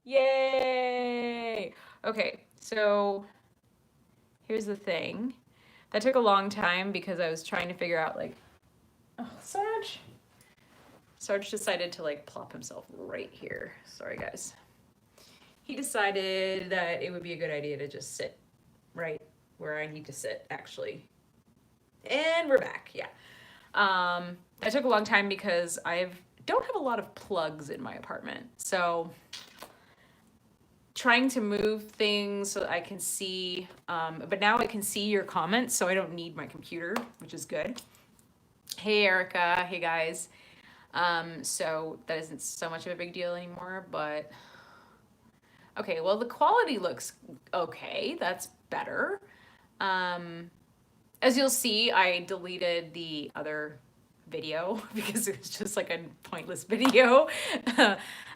Yay! Okay, so here's the thing. That took a long time because I was trying to figure out like, oh, Sarge. Sarge decided to like plop himself right here. Sorry, guys. He decided that it would be a good idea to just sit right where I need to sit, actually. And we're back, yeah. That took a long time because don't have a lot of plugs in my apartment. So trying to move things so that I can see, but now I can see your comments, so I don't need my computer, which is good. Hey, Erica. Hey, guys. So that isn't so much of a big deal anymore, but okay, well, the quality looks okay. That's better. As you'll see, I deleted the other video because it was just like a pointless video.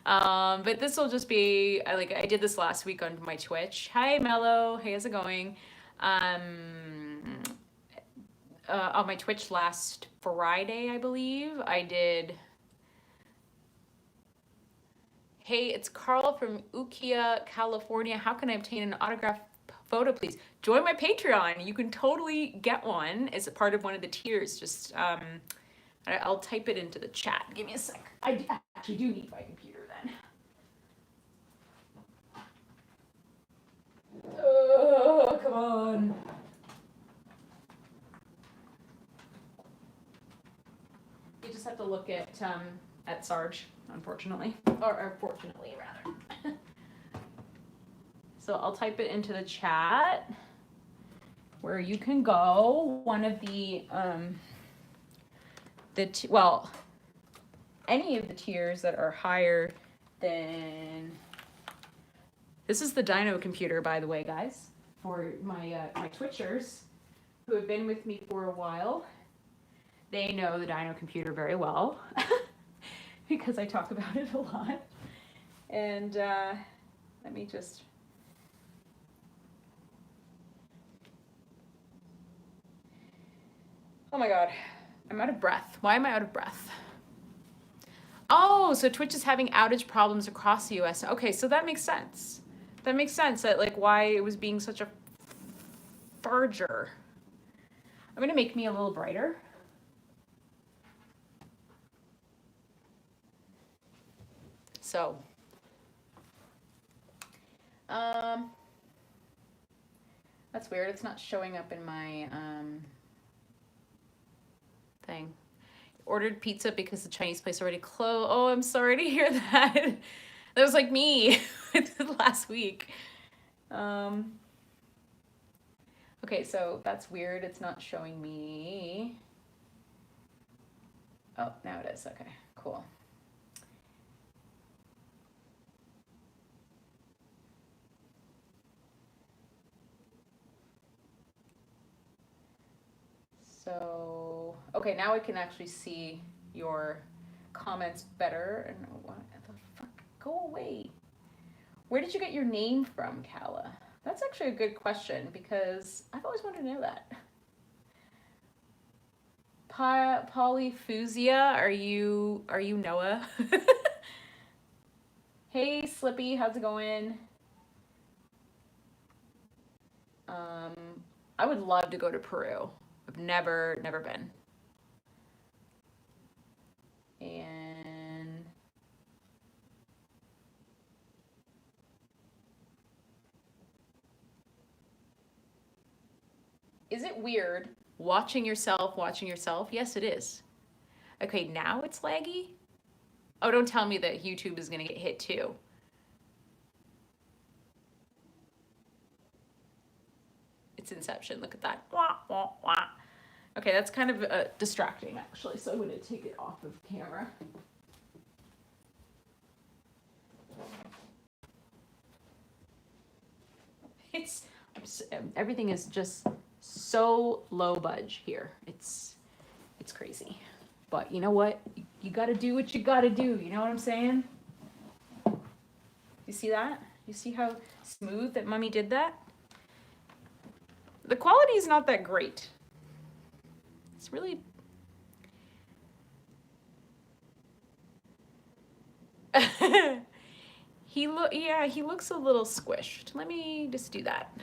But this will just be, I did this last week on my Twitch. Hi, Mello. Hey, how's it going? On my Twitch last Friday, I believe, I did. Hey, it's Carl from Ukiah, California. How can I obtain an autograph photo, please? Join my Patreon. You can totally get one as a part of one of the tiers. Just, I'll type it into the chat. Give me a sec. I actually do need my computer then. Oh, come on. You just have to look at Sarge, unfortunately. Or fortunately, rather. So I'll type it into the chat where you can go. One of the well, any of the tiers that are higher than, this is the Dino computer, by the way, guys, for my my Twitchers who have been with me for a while. They know the Dino computer very well because I talk about it a lot. And let me just. Oh my God, I'm out of breath. Why am I out of breath? Oh, so Twitch is having outage problems across the US. Okay, so that makes sense. That makes sense that like why it was being such a farger. I'm gonna make me a little brighter. So, that's weird. It's not showing up in my thing. Ordered pizza because the Chinese place already closed. Oh, I'm sorry to hear that. That was like me last week. Okay, so that's weird. It's not showing me. Oh, now it is. Okay, cool. So, okay, now I can actually see your comments better. And what the fuck? Go away. Where did you get your name from, Kala? That's actually a good question because I've always wanted to know that. Polyphusia, are you Noah? Hey, Slippy, how's it going? I would love to go to Peru. I've never been. And is it weird watching yourself? Yes, it is. Okay, now it's laggy? Oh, don't tell me that YouTube is gonna get hit too. It's Inception, look at that. Wah, wah, wah. Okay, that's kind of distracting actually, so I'm gonna take it off of camera. Everything is just so low budge here. It's crazy. But you know what? You gotta do what you gotta do. You know what I'm saying? You see that? You see how smooth that Mummy did that? The quality is not that great. It's really... Yeah, he looks a little squished. Let me just do that.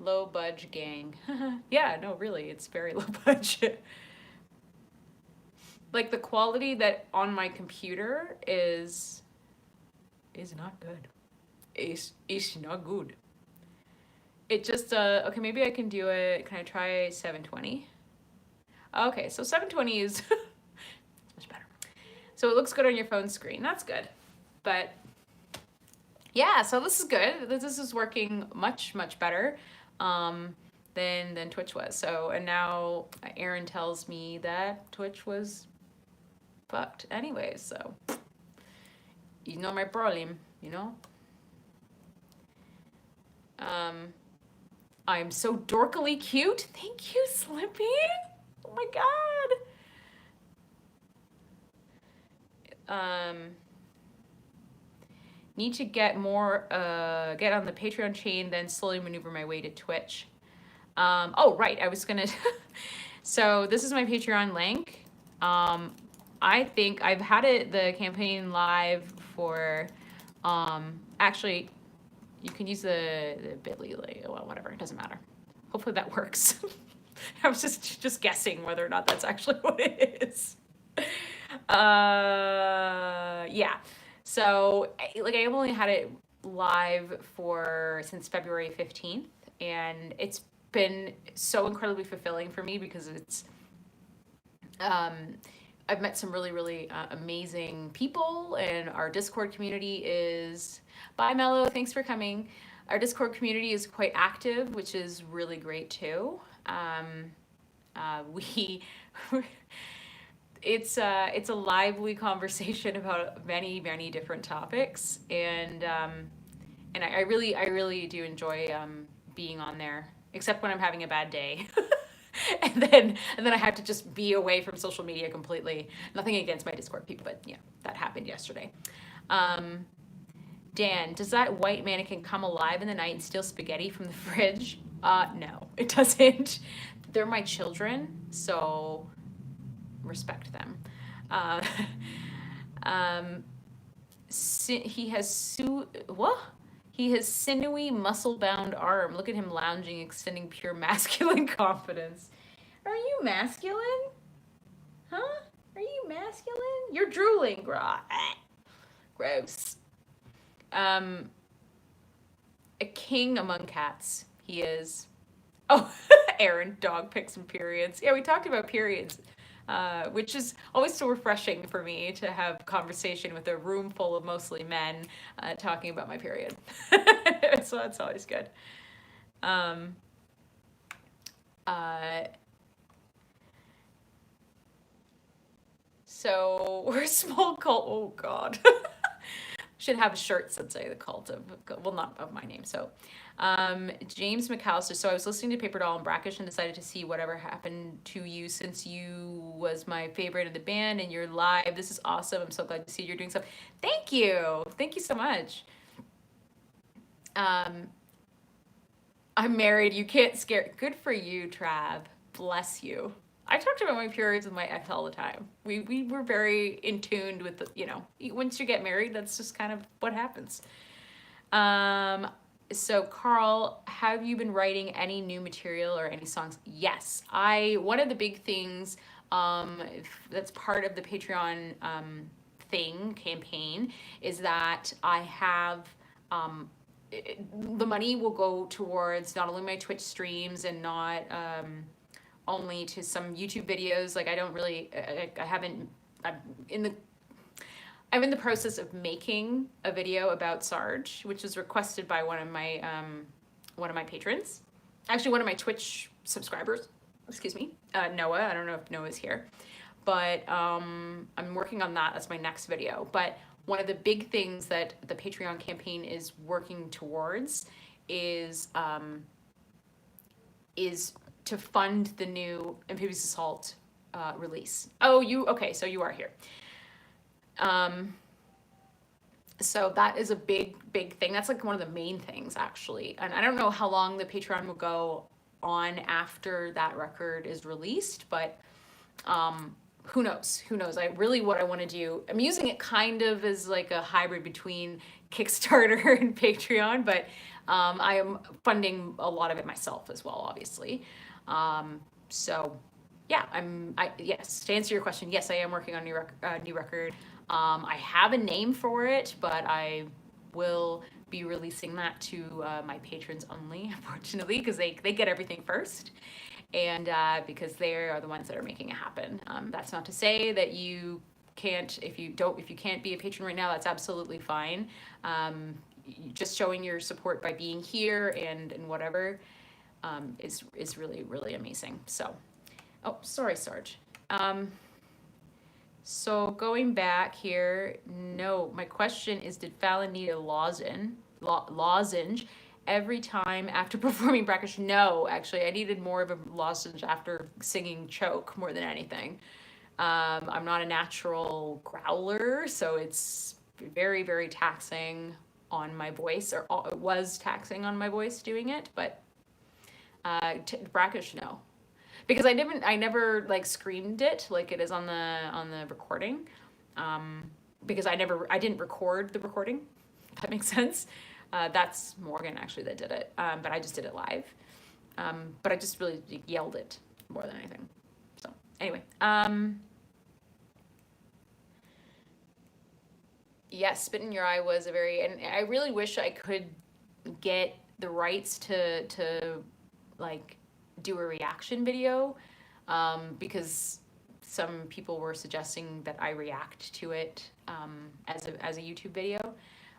Low budge gang. Yeah, no, really, it's very low budget. Like the quality that on my computer is not good. It's not good. It just okay, maybe I can do it. Can I try 720? Okay, so 720 is much better. So it looks good on your phone screen. That's good. But yeah, so this is good. This is working much better than Twitch was. So, and now Aaron tells me that Twitch was fucked anyways. So you know my problem, you know. I'm so dorkily cute. Thank you, Slippy. Oh my god. Need to get more, get on the Patreon chain, then slowly maneuver my way to Twitch. Oh, right, I was gonna, so this is my Patreon link. I think I've had the campaign live for, actually, you can use the bit.ly, well, whatever, it doesn't matter. Hopefully that works. I was just guessing whether or not that's actually what it is. Yeah. So, like, I've only had it live since February 15th, and it's been so incredibly fulfilling for me because it's, I've met some really amazing people, and our Discord community is, bye Mello, thanks for coming. Our Discord community is quite active, which is really great too. It's a lively conversation about many different topics, and I really do enjoy being on there, except when I'm having a bad day. and then I have to just be away from social media completely. Nothing against my Discord people, but yeah, that happened yesterday. Dan, does that white mannequin come alive in the night and steal spaghetti from the fridge? No, it doesn't. They're my children, so respect them. He has what? He has sinewy, muscle-bound arm. Look at him lounging, extending pure masculine confidence. Are you masculine? Huh? Are you masculine? You're drooling, gross. A king among cats. He is. Oh, Aaron, dog pics and periods. Yeah, we talked about periods. Which is always so refreshing for me to have conversation with a room full of mostly men talking about my period. So that's always good. So we're a small cult. Oh God. Should have shirts that say the cult of, well, not of my name. So James McAllister. So I was listening to Paper Doll and Brackish and decided to see whatever happened to you since you was my favorite of the band and you're live. This is awesome. I'm so glad to see you're doing stuff. Thank you. Thank you so much. I'm married. You can't scare. Good for you, Trav. Bless you. I talked about my periods with my ex all the time. We were very in tune with the, once you get married, that's just kind of what happens. So Carl, have you been writing any new material or any songs? Yes. One of the big things that's part of the Patreon campaign is that I have the money will go towards not only my Twitch streams and not only to some YouTube videos. Like I'm in the process of making a video about Sarge, which was requested by one of my patrons. Actually, one of my Twitch subscribers, excuse me, Noah. I don't know if Noah's here, but I'm working on that. That's my next video. But one of the big things that the Patreon campaign is working towards is to fund the new Amphibious Assault release. Oh, okay, so you are here. So that is a big thing. That's like one of the main things, actually. And I don't know how long the Patreon will go on after that record is released, but who knows? Who knows? What I want to do, I'm using it kind of as like a hybrid between Kickstarter and Patreon, but I am funding a lot of it myself as well, obviously. So yeah, yes, to answer your question, yes, I am working on a new record. I have a name for it, but I will be releasing that to my patrons only, unfortunately, because they get everything first, and because they are the ones that are making it happen. That's not to say that you can't, if you can't be a patron right now, that's absolutely fine. Just showing your support by being here and whatever is really, really amazing. So, oh, sorry, Sarge. So going back here, no, my question is, did Fallon need a lozenge every time after performing brackish? No, actually, I needed more of a lozenge after singing choke more than anything. I'm not a natural growler, so it's very, very taxing on my voice, or it was taxing on my voice doing it, but brackish, no. Because I never like screamed it like it is on the recording, because I didn't record the recording. If that makes sense. That's Morgan actually that did it, but I just did it live. But I just really yelled it more than anything. So anyway, yes, Spit in Your Eye was a very, and I really wish I could get the rights to like do a reaction video, because some people were suggesting that I react to it as a YouTube video,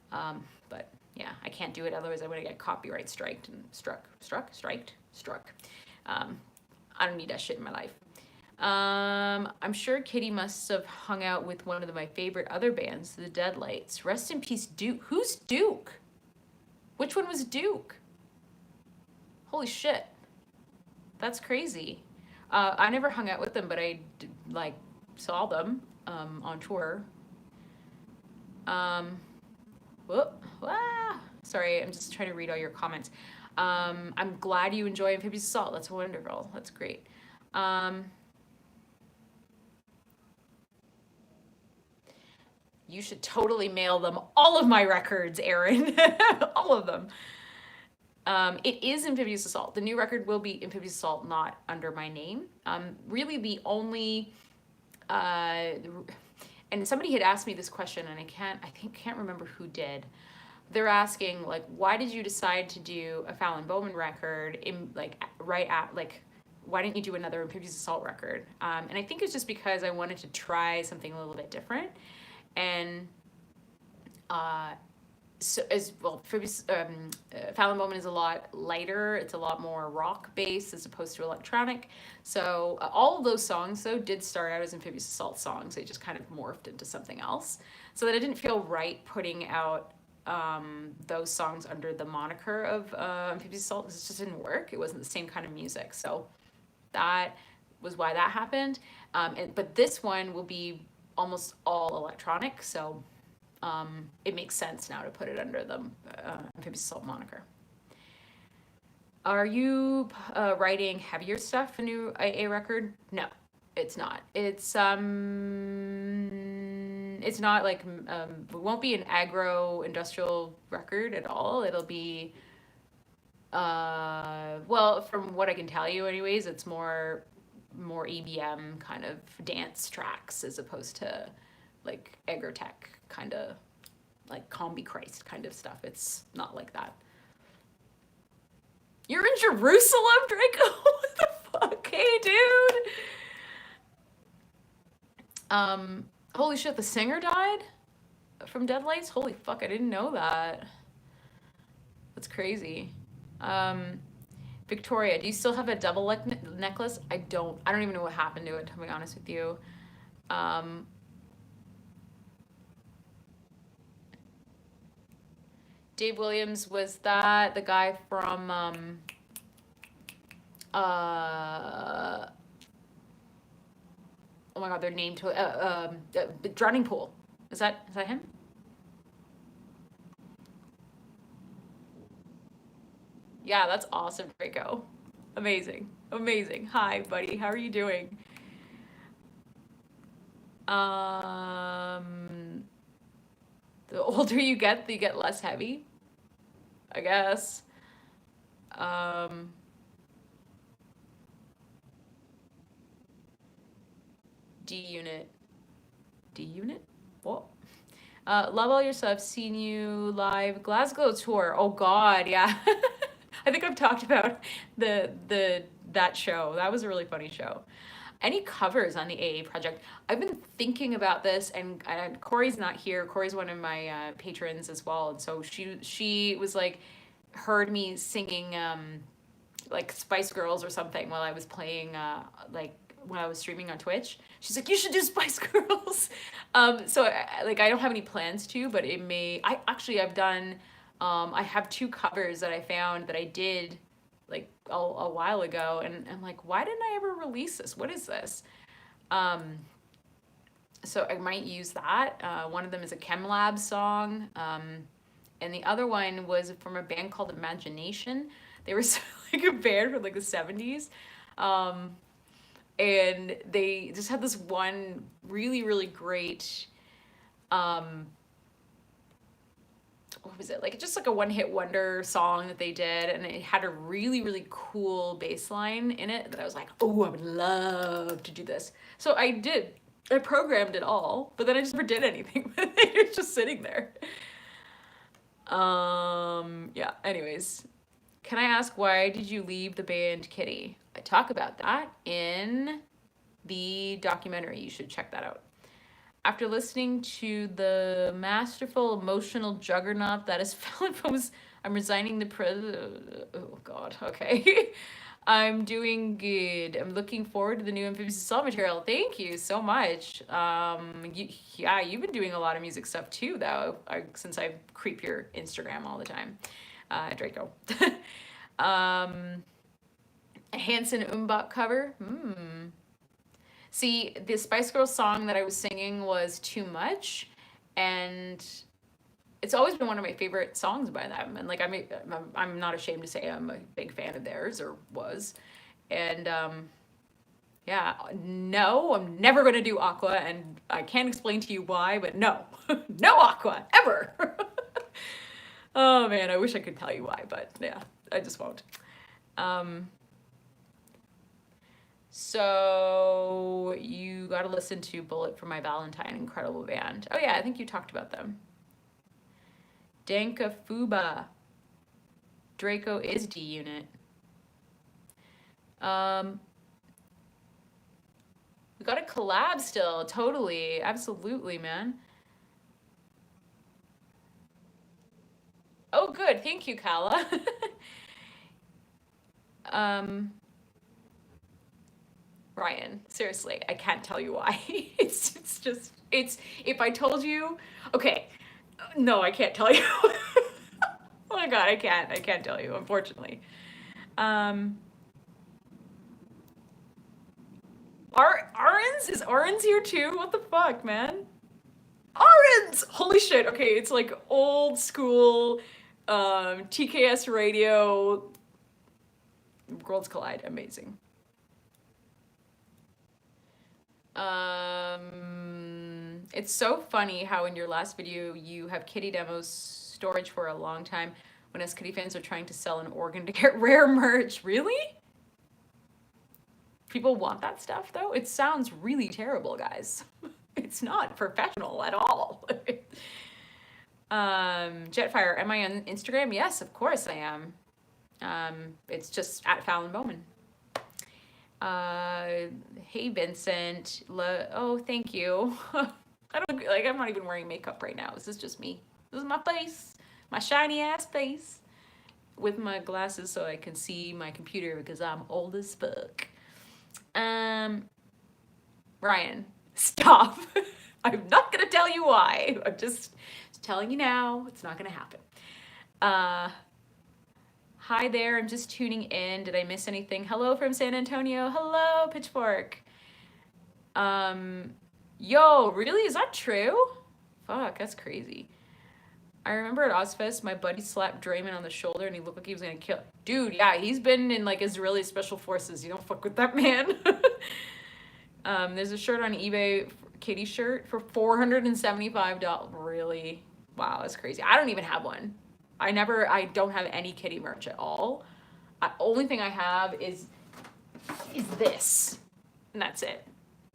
but yeah, I can't do it, otherwise I'm gonna get copyright striked and struck. I don't need that shit in my life. I'm sure Kitty must have hung out with one of my favorite other bands, the Deadlights. Rest in peace, Duke. Who's Duke? Which one was Duke? Holy shit. That's crazy. I never hung out with them, but I like saw them on tour. Whoop, sorry, I'm just trying to read all your comments. I'm glad you enjoy Amphibious Assault. That's wonderful. That's great. You should totally mail them all of my records, Aaron. All of them. It is Amphibious Assault. The new record will be Amphibious Assault, not under my name. Really the only, and somebody had asked me this question, and I can't remember who did. They're asking, like, why did you decide to do a Fallon Bowman record in, like, right at, like, why didn't you do another Amphibious Assault record? And I think it's just because I wanted to try something a little bit different. And so as well, Fallon Bowman is a lot lighter. It's a lot more rock based as opposed to electronic. So all of those songs though did start out as Amphibious Assault songs. They just kind of morphed into something else. So that it didn't feel right putting out those songs under the moniker of Amphibious Assault, because it just didn't work. It wasn't the same kind of music. So that was why that happened. But this one will be almost all electronic. So it makes sense now to put it under the Amphibious Assault moniker. Are you writing heavier stuff, a new a record? No, it's not. It's not like, it won't be an aggro industrial record at all. It'll be, well, from what I can tell you anyways, it's more EBM kind of dance tracks as opposed to like agrotech kind of, like Combi Christ kind of stuff. It's not like that. You're in Jerusalem, Draco? What the fuck? Hey, dude. Holy shit, the singer died from Deadlights? Holy fuck, I didn't know that. That's crazy. Victoria, do you still have a double necklace? I don't even know what happened to it, to be honest with you. Dave Williams, was that the guy from oh my god, their name to Drowning Pool. Is that him? Yeah, that's awesome, Draco. Amazing. Hi, buddy. How are you doing? Um, the older you get less heavy, I guess. Um, D unit. D unit? What? Love all your stuff. Seen you live. Glasgow tour. Oh God, yeah. I think I've talked about the that show. That was a really funny show. Any covers on the AA project? I've been thinking about this, and Corey's not here. Corey's one of my patrons as well, and so she was like, heard me singing like Spice Girls or something while I was playing like when I was streaming on Twitch. She's like, you should do Spice Girls. So like I don't have any plans to, but it may. I've done. I have two covers that I found that I did like a while ago, and I'm like, why didn't I ever release this? What is this? So I might use that. One of them is a Chem Lab song. And the other one was from a band called Imagination. They were like a band from like the 70s. And they just had this one really, really great, what was it? Like just like a one-hit wonder song that they did. And it had a really, really cool bass line in it that I was like, oh, I would love to do this. So I did. I programmed it all, but then I just never did anything with it. It's just sitting there. Yeah, anyways. Can I ask, why did you leave the band Kitty? I talk about that in the documentary. You should check that out. After listening to the masterful emotional juggernaut that is Fallon, I'm resigning the oh God, okay. I'm doing good. I'm looking forward to the new Amphibious Assault material. Thank you so much. Yeah, you've been doing a lot of music stuff too, though, since I creep your Instagram all the time. Draco. A Hanson Umbach cover. See, the Spice Girls song that I was singing was Too Much, and it's always been one of my favorite songs by them. And like, I'm not ashamed to say I'm a big fan of theirs, or was. And yeah, no, I'm never going to do Aqua, and I can't explain to you why, but no, no Aqua, ever. Oh man, I wish I could tell you why, but yeah, I just won't. So you got to listen to Bullet for My Valentine, incredible band. Oh yeah, I think you talked about them. Danka Fuba. Draco is D unit. We got a collab still, totally, absolutely, man. Oh, good, thank you, Kala. Ryan, seriously, I can't tell you why. It's just, if I told you, okay, no, I can't tell you. Oh my God, I can't tell you, unfortunately. Arens? Is Arens here too? What the fuck, man? Arens! Holy shit, okay, it's like old school, TKS radio, Worlds Collide, amazing. It's so funny how in your last video you have Kitty demos storage for a long time when us Kitty fans are trying to sell an organ to get rare merch. Really? People want that stuff though? It sounds really terrible, guys. It's not professional at all. Jetfire, am I on Instagram? Yes, of course I am. It's just at Fallon Bowman. Hey Vincent. Oh, thank you. I don't like. I'm not even wearing makeup right now. This is just me. This is my face, my shiny ass face, with my glasses so I can see my computer because I'm old as fuck. Ryan, stop. I'm not gonna tell you why. I'm just telling you now. It's not gonna happen. Hi there, I'm just tuning in. Did I miss anything? Hello from San Antonio. Hello, Pitchfork. Yo, really? Is that true? Fuck, that's crazy. I remember at Ozfest, my buddy slapped Draymond on the shoulder and he looked like he was gonna kill. Dude, yeah, he's been in like Israeli special forces. You don't fuck with that man. There's a shirt on eBay kitty shirt for $475. Really? Wow, that's crazy. I don't even have one. I don't have any kitty merch at all. Only thing I have is this, and that's it.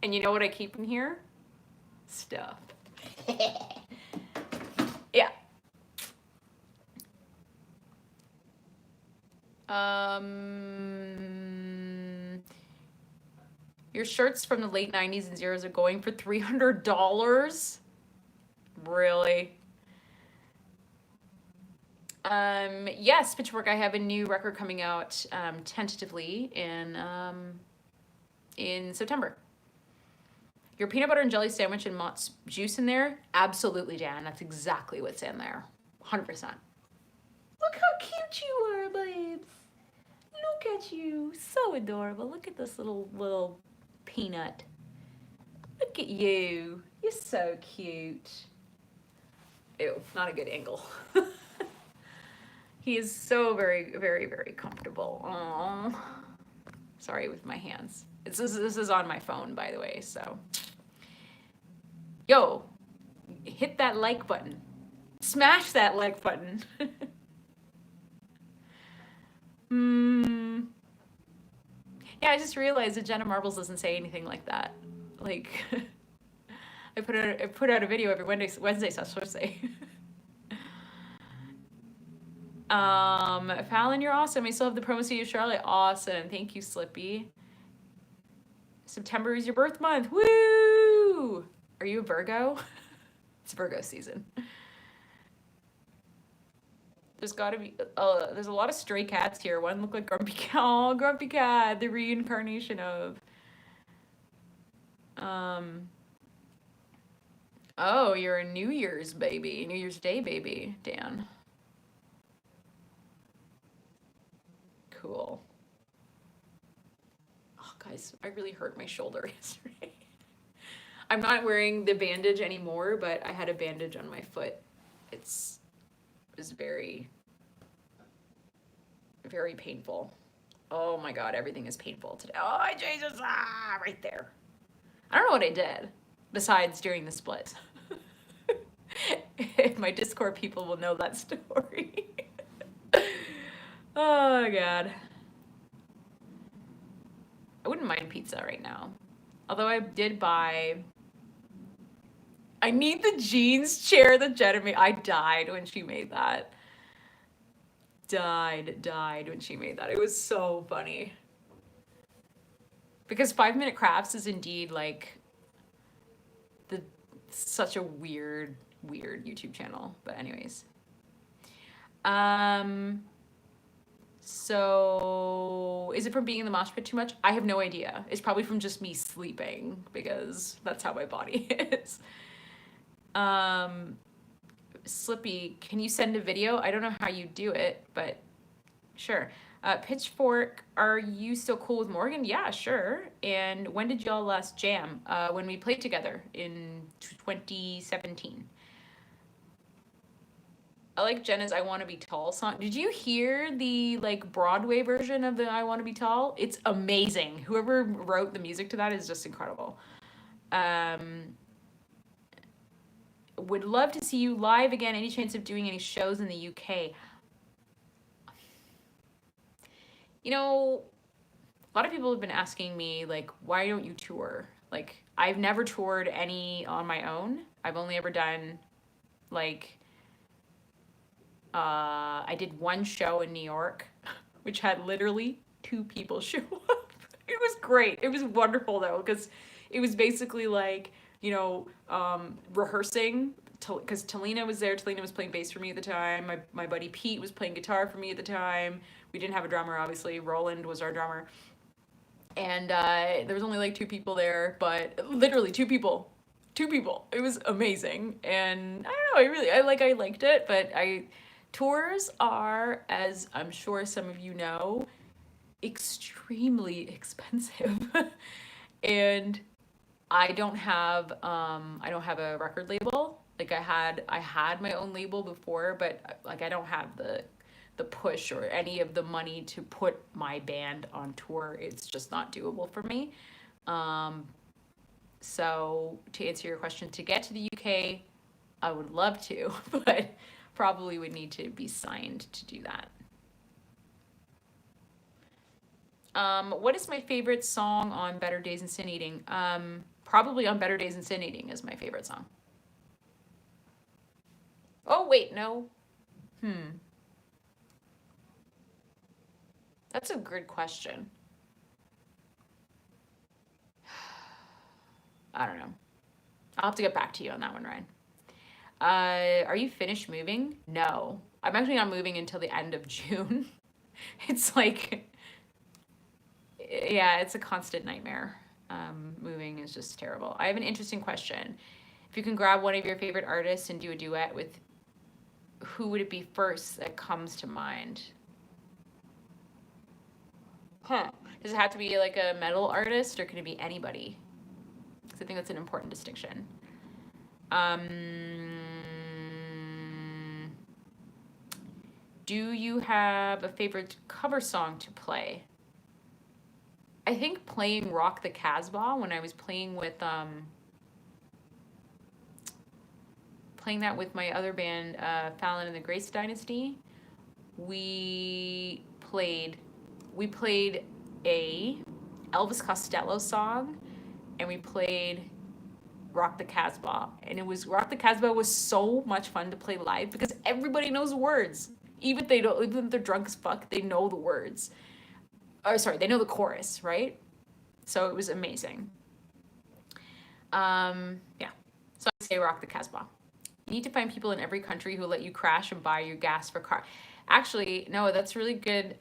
And you know what I keep in here? Stuff. Yeah. Your shirts from the late 90s and zeros are going for $300? Really? Yes, Pitchfork, I have a new record coming out tentatively in September. Your peanut butter and jelly sandwich and Mott's juice in there? Absolutely, Dan. That's exactly what's in there. 100%. Look how cute you are, babes. Look at you. So adorable. Look at this little peanut. Look at you. You're so cute. Ew, not a good angle. He is so very, very, very comfortable. Aww. Sorry with my hands. This is on my phone, by the way, so. Yo, hit that like button. Smash that like button. Yeah, I just realized that Jenna Marbles doesn't say anything like that. Like, I put out a video every Wednesday slash Thursday. Fallon, you're awesome. I still have the promo CD of Charlotte. Awesome. Thank you, Slippy. September is your birth month. Woo! Are you a Virgo? It's Virgo season. There's gotta be, there's a lot of stray cats here. One looked like Grumpy Cat. Oh, Grumpy Cat, the reincarnation of. Oh, you're a New Year's baby. New Year's Day baby, Dan. Cool. Oh, guys, I really hurt my shoulder yesterday. I'm not wearing the bandage anymore, but I had a bandage on my foot. It was very, very painful. Oh my God, everything is painful today. Oh, Jesus, right there. I don't know what I did besides during the split. My Discord people will know that story. Oh God. I wouldn't mind pizza right now. Although I did buy, I need the jeans chair that Jenna made. I died when she made that. Died when she made that. It was so funny. Because 5 Minute Crafts is indeed like such a weird YouTube channel. But anyways. So is it from being in the mosh pit too much? I have no idea. It's probably from just me sleeping because that's how my body is. Slippy, can you send a video? I don't know how you do it, but sure. Pitchfork, are you still cool with Morgan? Yeah, sure. And when did y'all last jam? When we played together in 2017. I like Jenna's I Wanna Be Tall song. Did you hear the like Broadway version of the I Wanna Be Tall? It's amazing. Whoever wrote the music to that is just incredible. Would love to see you live again. Any chance of doing any shows in the UK? You know, a lot of people have been asking me, like, why don't you tour? Like, I've never toured any on my own. I've only ever done, like, I did one show in New York, which had literally 2 people show up. It was great. It was wonderful, though, because it was basically like, you know, rehearsing, because Talina was there. Talina was playing bass for me at the time. My buddy Pete was playing guitar for me at the time. We didn't have a drummer, obviously. Roland was our drummer. And there was only like 2 people there, but literally 2 people. 2 people. It was amazing. And I don't know, I liked it, but tours are, as I'm sure some of you know, extremely expensive. And I don't have a record label. Like I had my own label before, but like I don't have the push or any of the money to put my band on tour. It's just not doable for me. So to answer your question, to get to the UK, I would love to, but probably would need to be signed to do that. What is my favorite song on Better Days and Sin Eating? Probably on Better Days and Sin Eating is my favorite song. Oh, wait, no. That's a good question. I don't know. I'll have to get back to you on that one, Ryan. Are you finished moving? No. I'm actually not moving until the end of June. It's like, yeah, it's a constant nightmare. Moving is just terrible. I have an interesting question. If you can grab one of your favorite artists and do a duet with, who would it be first that comes to mind? Huh. Does it have to be like a metal artist or can it be anybody? Because I think that's an important distinction. Do you have a favorite cover song to play? I think playing Rock the Casbah when I was playing that with my other band, Fallon and the Grace Dynasty. We played a Elvis Costello song, and we played Rock the Casbah. And Rock the Casbah was so much fun to play live because everybody knows the words. Even if they're drunk as fuck, they know the words. Or sorry, they know the chorus, right? So it was amazing. Yeah. So I say Rock the Casbah. You need to find people in every country who let you crash and buy your gas for car. Actually, no, that's really good.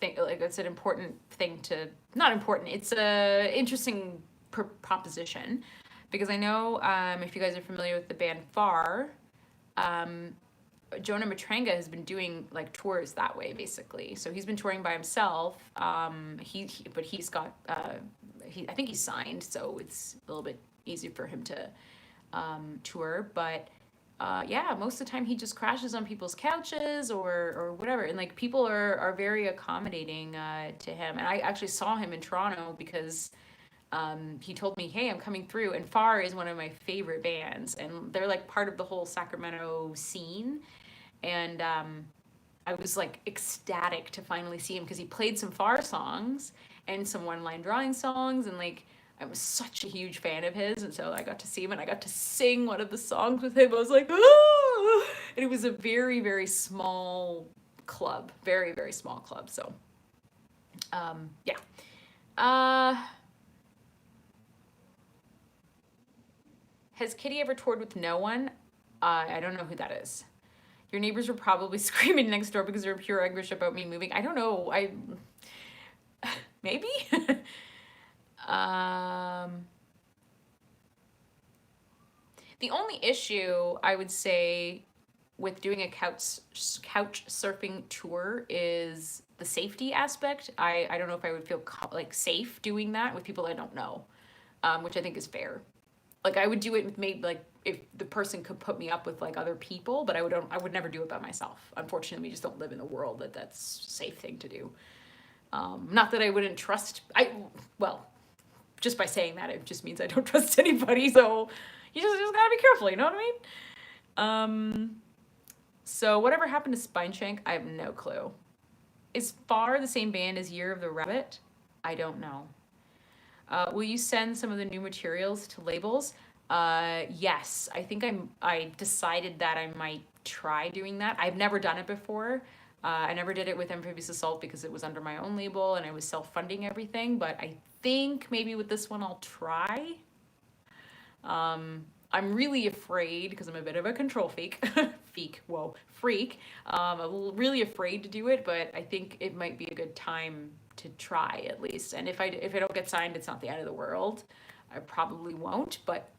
Thing, like it's an important thing to, not important. It's a interesting proposition because I know if you guys are familiar with the band Far, Jonah Matranga has been doing like tours that way basically. So he's been touring by himself. But he's got I think he's signed, so it's a little bit easier for him to tour. But yeah, most of the time he just crashes on people's couches or whatever, and like people are very accommodating to him. And I actually saw him in Toronto because he told me, hey, I'm coming through. And Far is one of my favorite bands, and they're like part of the whole Sacramento scene. And I was like ecstatic to finally see him because he played some Far songs and some One Line Drawing songs, and like I was such a huge fan of his, and so I got to see him and I got to sing one of the songs with him. I was like, ah! And it was a very, very small club, very, very small club. So, yeah. Has Kitty ever toured with no one? I don't know who that is. Your neighbors were probably screaming next door because they're pure English about me moving. I don't know. Maybe? The only issue I would say with doing a couch surfing tour is the safety aspect. I don't know if I would feel like safe doing that with people I don't know, which I think is fair. Like I would do it with maybe like if the person could put me up with like other people, but I would never do it by myself. Unfortunately, we just don't live in the world that's a safe thing to do. Not that I wouldn't trust. Well, just by saying that, it just means I don't trust anybody. So you just gotta be careful. You know what I mean? So whatever happened to Spineshank, I have no clue. Is Far the same band as Year of the Rabbit? I don't know. Will you send some of the new materials to labels? Yes, I think I decided that I might try doing that. I've never done it before. I never did it with Amphibious Assault because it was under my own label and I was self-funding everything, but I think maybe with this one I'll try. I'm really afraid because I'm a bit of a control freak. Freak. I'm really afraid to do it, but I think it might be a good time to try at least. And if I don't get signed, it's not the end of the world. I probably won't, but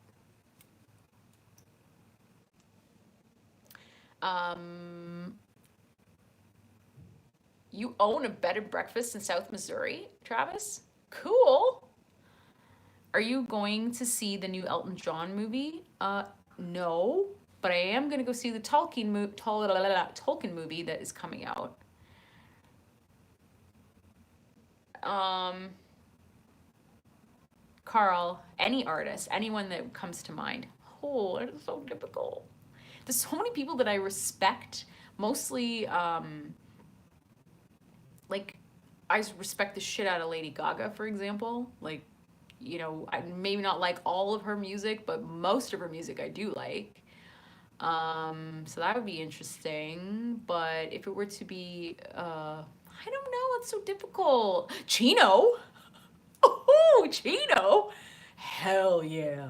you own a bed and breakfast in South Missouri, Travis? Cool. Are you going to see the new Elton John movie? No, but I am going to go see the Tolkien movie that is coming out. Carl, any artist, anyone that comes to mind. Oh, it is so difficult. There's so many people that I respect, mostly like I respect the shit out of Lady Gaga, for example. Like, you know, I maybe not like all of her music, but most of her music I do like. So that would be interesting. But if it were to be, I don't know, it's so difficult. Chino? Oh, Chino? Hell yeah.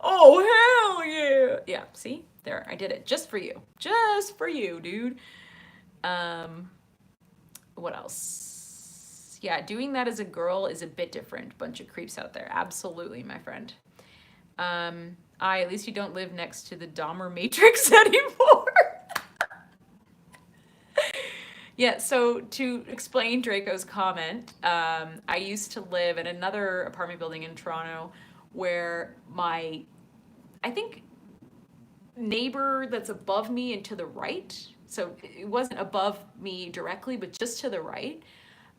Oh, hell yeah. Yeah, see? There, I did it. Just for you. Just for you, dude. Um, what else? Yeah, doing that as a girl is a bit different. Bunch of creeps out there. Absolutely, my friend. At least you don't live next to the Dahmer Matrix anymore. Yeah, so to explain Draco's comment, I used to live in another apartment building in Toronto where my, I think, neighbor that's above me and to the right, so it wasn't above me directly, but just to the right.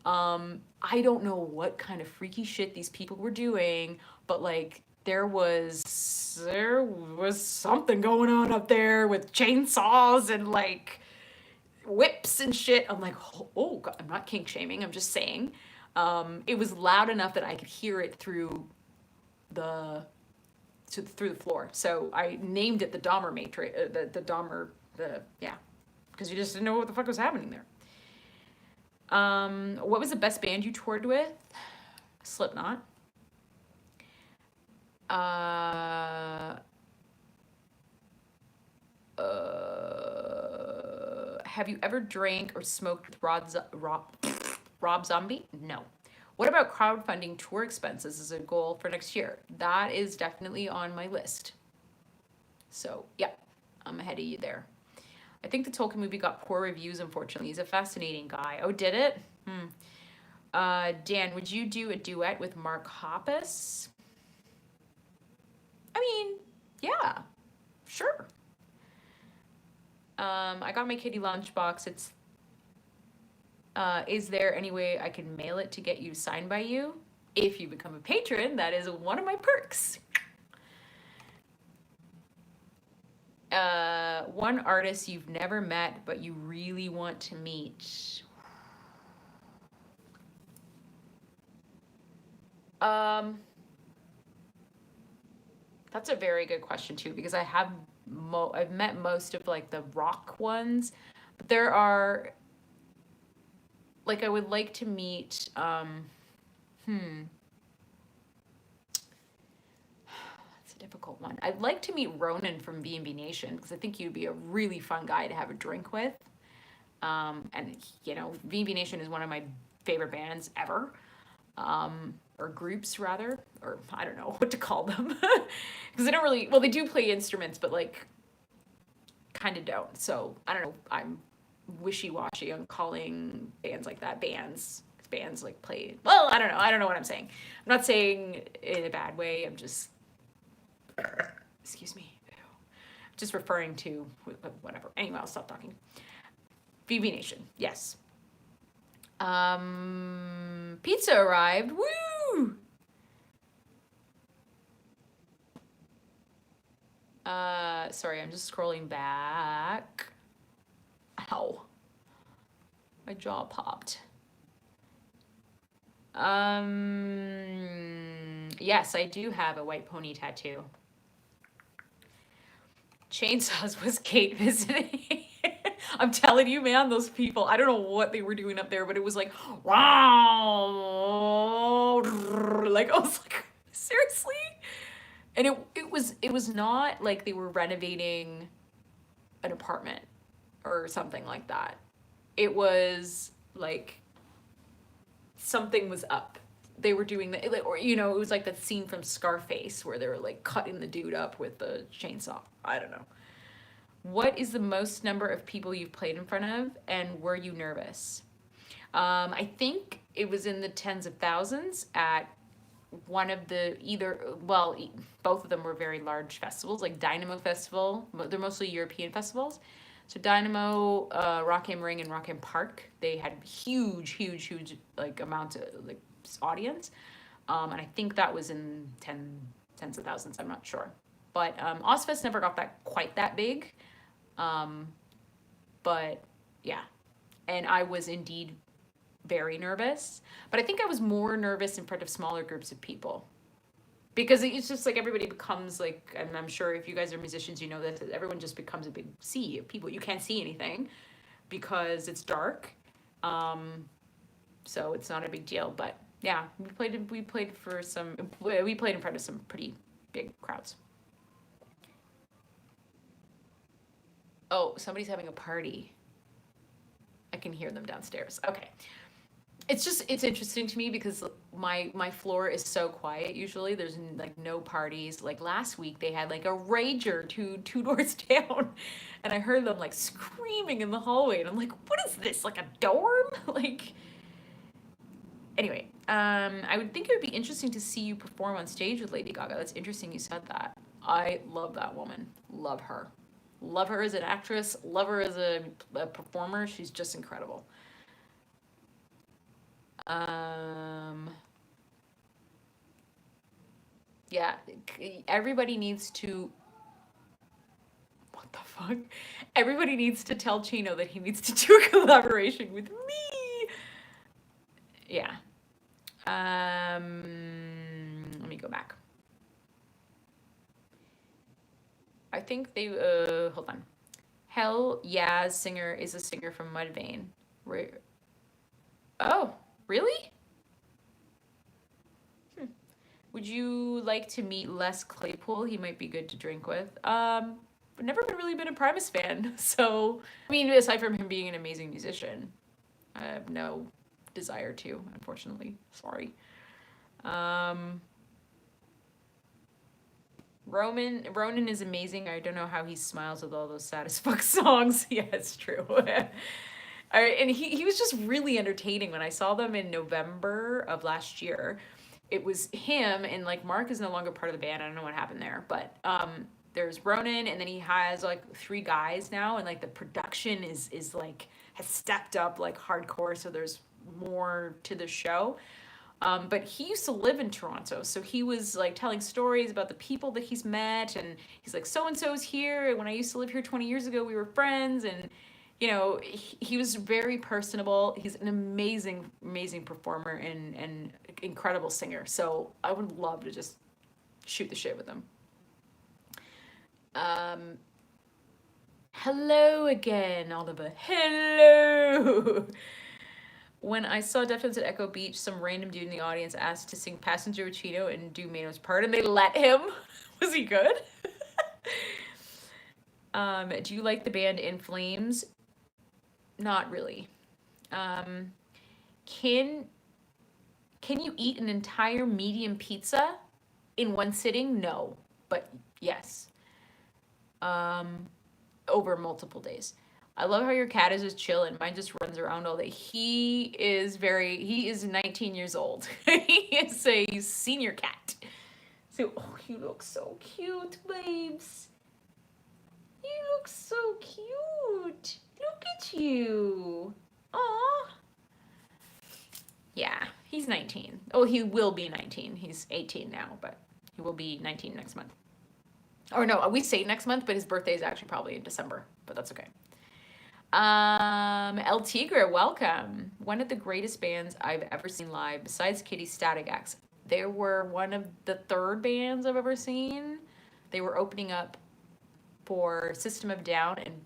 I don't know what kind of freaky shit these people were doing, but like there was something going on up there with chainsaws and like whips and shit. I'm like, oh God, I'm not kink shaming. I'm just saying, it was loud enough that I could hear it the through the floor. So I named it the Dahmer Matrix, the Dahmer, the yeah, because you just didn't know what the fuck was happening there. What was the best band you toured with? Slipknot. Uh, have you ever drank or smoked with Rob Zombie? No. What about crowdfunding tour expenses as a goal for next year? That is definitely on my list. So, yeah, I'm ahead of you there. I think the Tolkien movie got poor reviews, unfortunately. He's a fascinating guy. Oh, did it? Dan, would you do a duet with Mark Hoppus? I mean, yeah, sure. I got my kitty lunchbox. It's is there any way I can mail it to get you signed by you? If you become a patron, that is one of my perks. One artist you've never met but you really want to meet. That's a very good question too, because I've met most of like the rock ones, but there are like I would like to meet that's a difficult one. I'd like to meet Ronan from B&B Nation because I think he'd be a really fun guy to have a drink with. And you know, B&B Nation is one of my favorite bands ever. Or groups rather, or I don't know what to call them, because they don't really, well, they do play instruments, but like kind of don't. So I don't know. I'm wishy-washy on calling bands like that bands. Bands like play. Well, I don't know. I don't know what I'm saying. I'm not saying in a bad way. I'm just, excuse me, just referring to whatever. Anyway, I'll stop talking. BB Nation, yes. Pizza arrived. Woo! Sorry, I'm just scrolling back. Ow. My jaw popped. Yes, I do have a white pony tattoo. Chainsaws was Kate visiting. I'm telling you, man, those people, I don't know what they were doing up there, but it was like, wow, like, I was like, seriously? And it was not like they were renovating an apartment or something like that. It was like something was up. They were doing that, or you know, it was like that scene from Scarface where they were like cutting the dude up with the chainsaw. I don't know. What is the most number of people you've played in front of, and were you nervous? I think it was in the tens of thousands at one of the both of them were very large festivals, like Dynamo Festival. They're mostly European festivals. So Dynamo, Rock am Ring, and Rock am Park, they had huge like amounts of like audience. And I think that was in tens of thousands, I'm not sure. But Ozfest never got quite that big. But yeah, and I was indeed very nervous. But I think I was more nervous in front of smaller groups of people. Because it's just like everybody becomes like, and I'm sure if you guys are musicians, you know that everyone just becomes a big sea of people. You can't see anything because it's dark. So it's not a big deal. But yeah, we played in front of some pretty big crowds. Oh, somebody's having a party. I can hear them downstairs. Okay. It's interesting to me because my floor is so quiet usually. There's like no parties. Like last week they had like a rager two doors down, and I heard them like screaming in the hallway, and I'm like, what is this? Like a dorm? Like anyway, I would think it would be interesting to see you perform on stage with Lady Gaga. That's interesting you said that. I love that woman. Love her. Love her as an actress. Love her as a performer. She's just incredible. Yeah, everybody needs to. What the fuck? Everybody needs to tell Chino that he needs to do a collaboration with me. Yeah. Let me go back. I think they. Hold on. Hell Yeah Singer is a singer from Mudvayne. Oh, really? Would you like to meet Les Claypool? He might be good to drink with. I've never really been a Primus fan, so I mean, aside from him being an amazing musician, I have no desire to, unfortunately. Sorry. Ronan is amazing. I don't know how he smiles with all those sad as fuck songs. Yeah, it's true. And he was just really entertaining when I saw them in November of last year. It was him, and like Mark is no longer part of the band. I don't know what happened there, but there's Ronan, and then he has like 3 guys now, and like the production is like has stepped up like hardcore, so there's more to the show. But he used to live in Toronto, so he was like telling stories about the people that he's met, and he's like, so and so's here, and when I used to live here 20 years ago, we were friends, and you know, he was very personable. He's an amazing, amazing performer and incredible singer. So I would love to just shoot the shit with him. Hello again, Oliver. Hello. When I saw Deftones at Echo Beach, some random dude in the audience asked to sing Passenger with Chino and do Mano's part, and they let him. Was he good? Do you like the band In Flames? Not really. Can you eat an entire medium pizza in one sitting? No, but yes. Over multiple days. I love how your cat is just chilling. Mine just runs around all day. He is 19 years old. He is a senior cat. So, oh, you look so cute, babes. You look so cute. Look at you. Aw. Yeah, he's 19. Oh, he will be 19. He's 18 now, but he will be 19 next month. Or no, we say next month, but his birthday is actually probably in December, but that's okay. El Tigre, welcome. One of the greatest bands I've ever seen live, besides Kitty's Static X. They were one of the 3rd bands I've ever seen. They were opening up for System of a Down and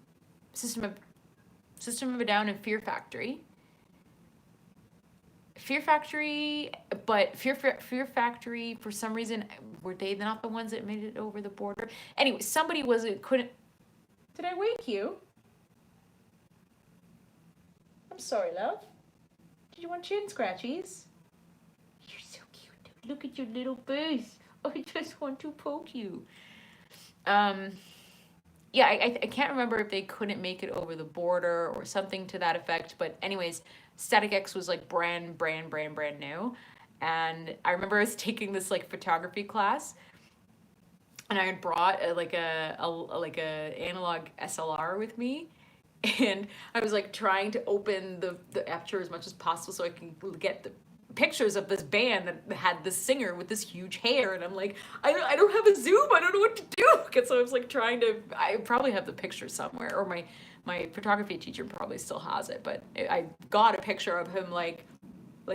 Fear Factory. Fear Factory, but Fear Factory, for some reason, were they not the ones that made it over the border? Anyway, somebody couldn't. Did I wake you? I'm sorry, love. Did you want chin scratchies? You're so cute. Look at your little face. I just want to poke you. Yeah, I can't remember if they couldn't make it over the border or something to that effect. But anyways, Static X was like brand new. And I remember I was taking this like photography class, and I had brought a analog SLR with me. And I was like trying to open the aperture as much as possible so I can get pictures of this band that had this singer with this huge hair, and I'm like, I don't have a Zoom, I don't know what to do. And so I was like trying to, I probably have the picture somewhere, or my photography teacher probably still has it, but I got a picture of him like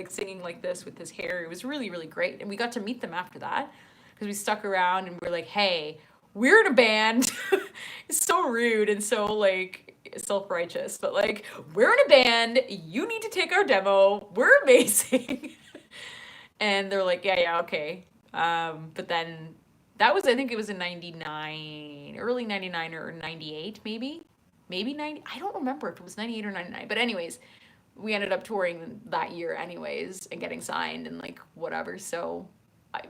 singing like this with his hair. It was really, really great. And we got to meet them after that because we stuck around and we are like, hey, we're in a band. It's so rude and so like self-righteous, but like, we're in a band. You need to take our demo. We're amazing. And they're like, yeah, okay. But then that was, I think it was in 99, early 99 or 98, maybe 90. I don't remember if it was 98 or 99, but anyways, we ended up touring that year anyways and getting signed and like whatever. So I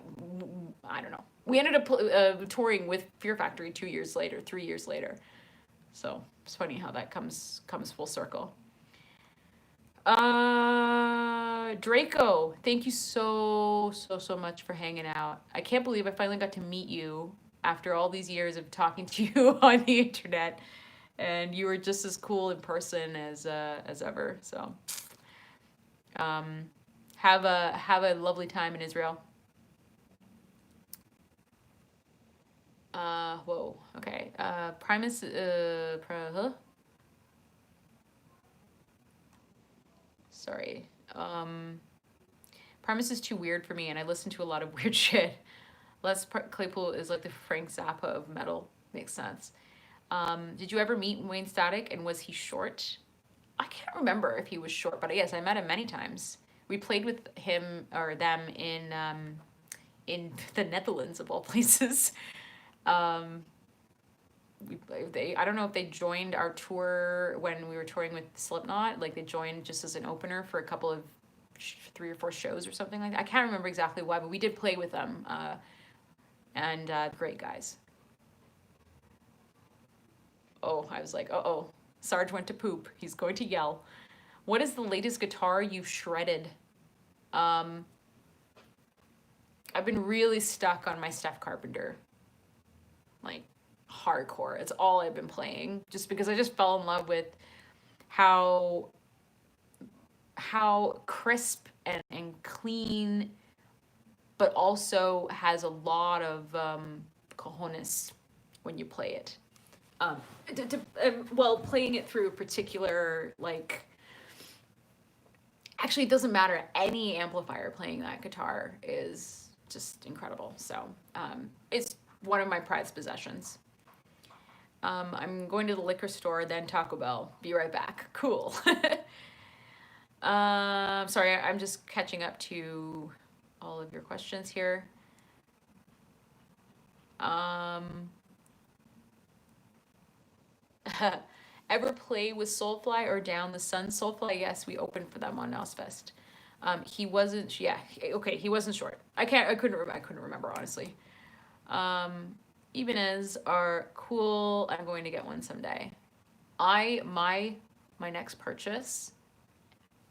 don't know. We ended up touring with Fear Factory 2 years later, 3 years later. So it's funny how that comes full circle. Draco, thank you so much for hanging out. I can't believe I finally got to meet you after all these years of talking to you on the internet, and you were just as cool in person as ever. So, have a lovely time in Israel. Whoa. Okay. Primus. Sorry. Primus is too weird for me, and I listen to a lot of weird shit. Les Claypool is like the Frank Zappa of metal. Makes sense. Did you ever meet Wayne Static, and was he short? I can't remember if he was short, but yes, I met him many times. We played with him or them in the Netherlands of all places. I don't know if they joined our tour when we were touring with Slipknot. Like they joined just as an opener for a couple of 3 or 4 shows or something like that. I can't remember exactly why, but we did play with them. And great guys. Oh, I was like, uh-oh. Sarge went to poop. He's going to yell. What is the latest guitar you've shredded? I've been really stuck on my Steph Carpenter. Like, hardcore. It's all I've been playing. Just because I just fell in love with how crisp and clean, but also has a lot of cojones when you play it. Well, playing it through a particular, like, actually it doesn't matter, any amplifier playing that guitar is just incredible. So it's one of my prized possessions. I'm going to the liquor store, then Taco Bell. Be right back. Cool. Sorry, I'm just catching up to all of your questions here. Ever play with Soulfly or Down the Sun? Soulfly, yes, we opened for them on Nosfest. He wasn't, yeah, okay, he wasn't short. I couldn't remember, honestly. Ibanez are cool. I'm going to get one someday. My next purchase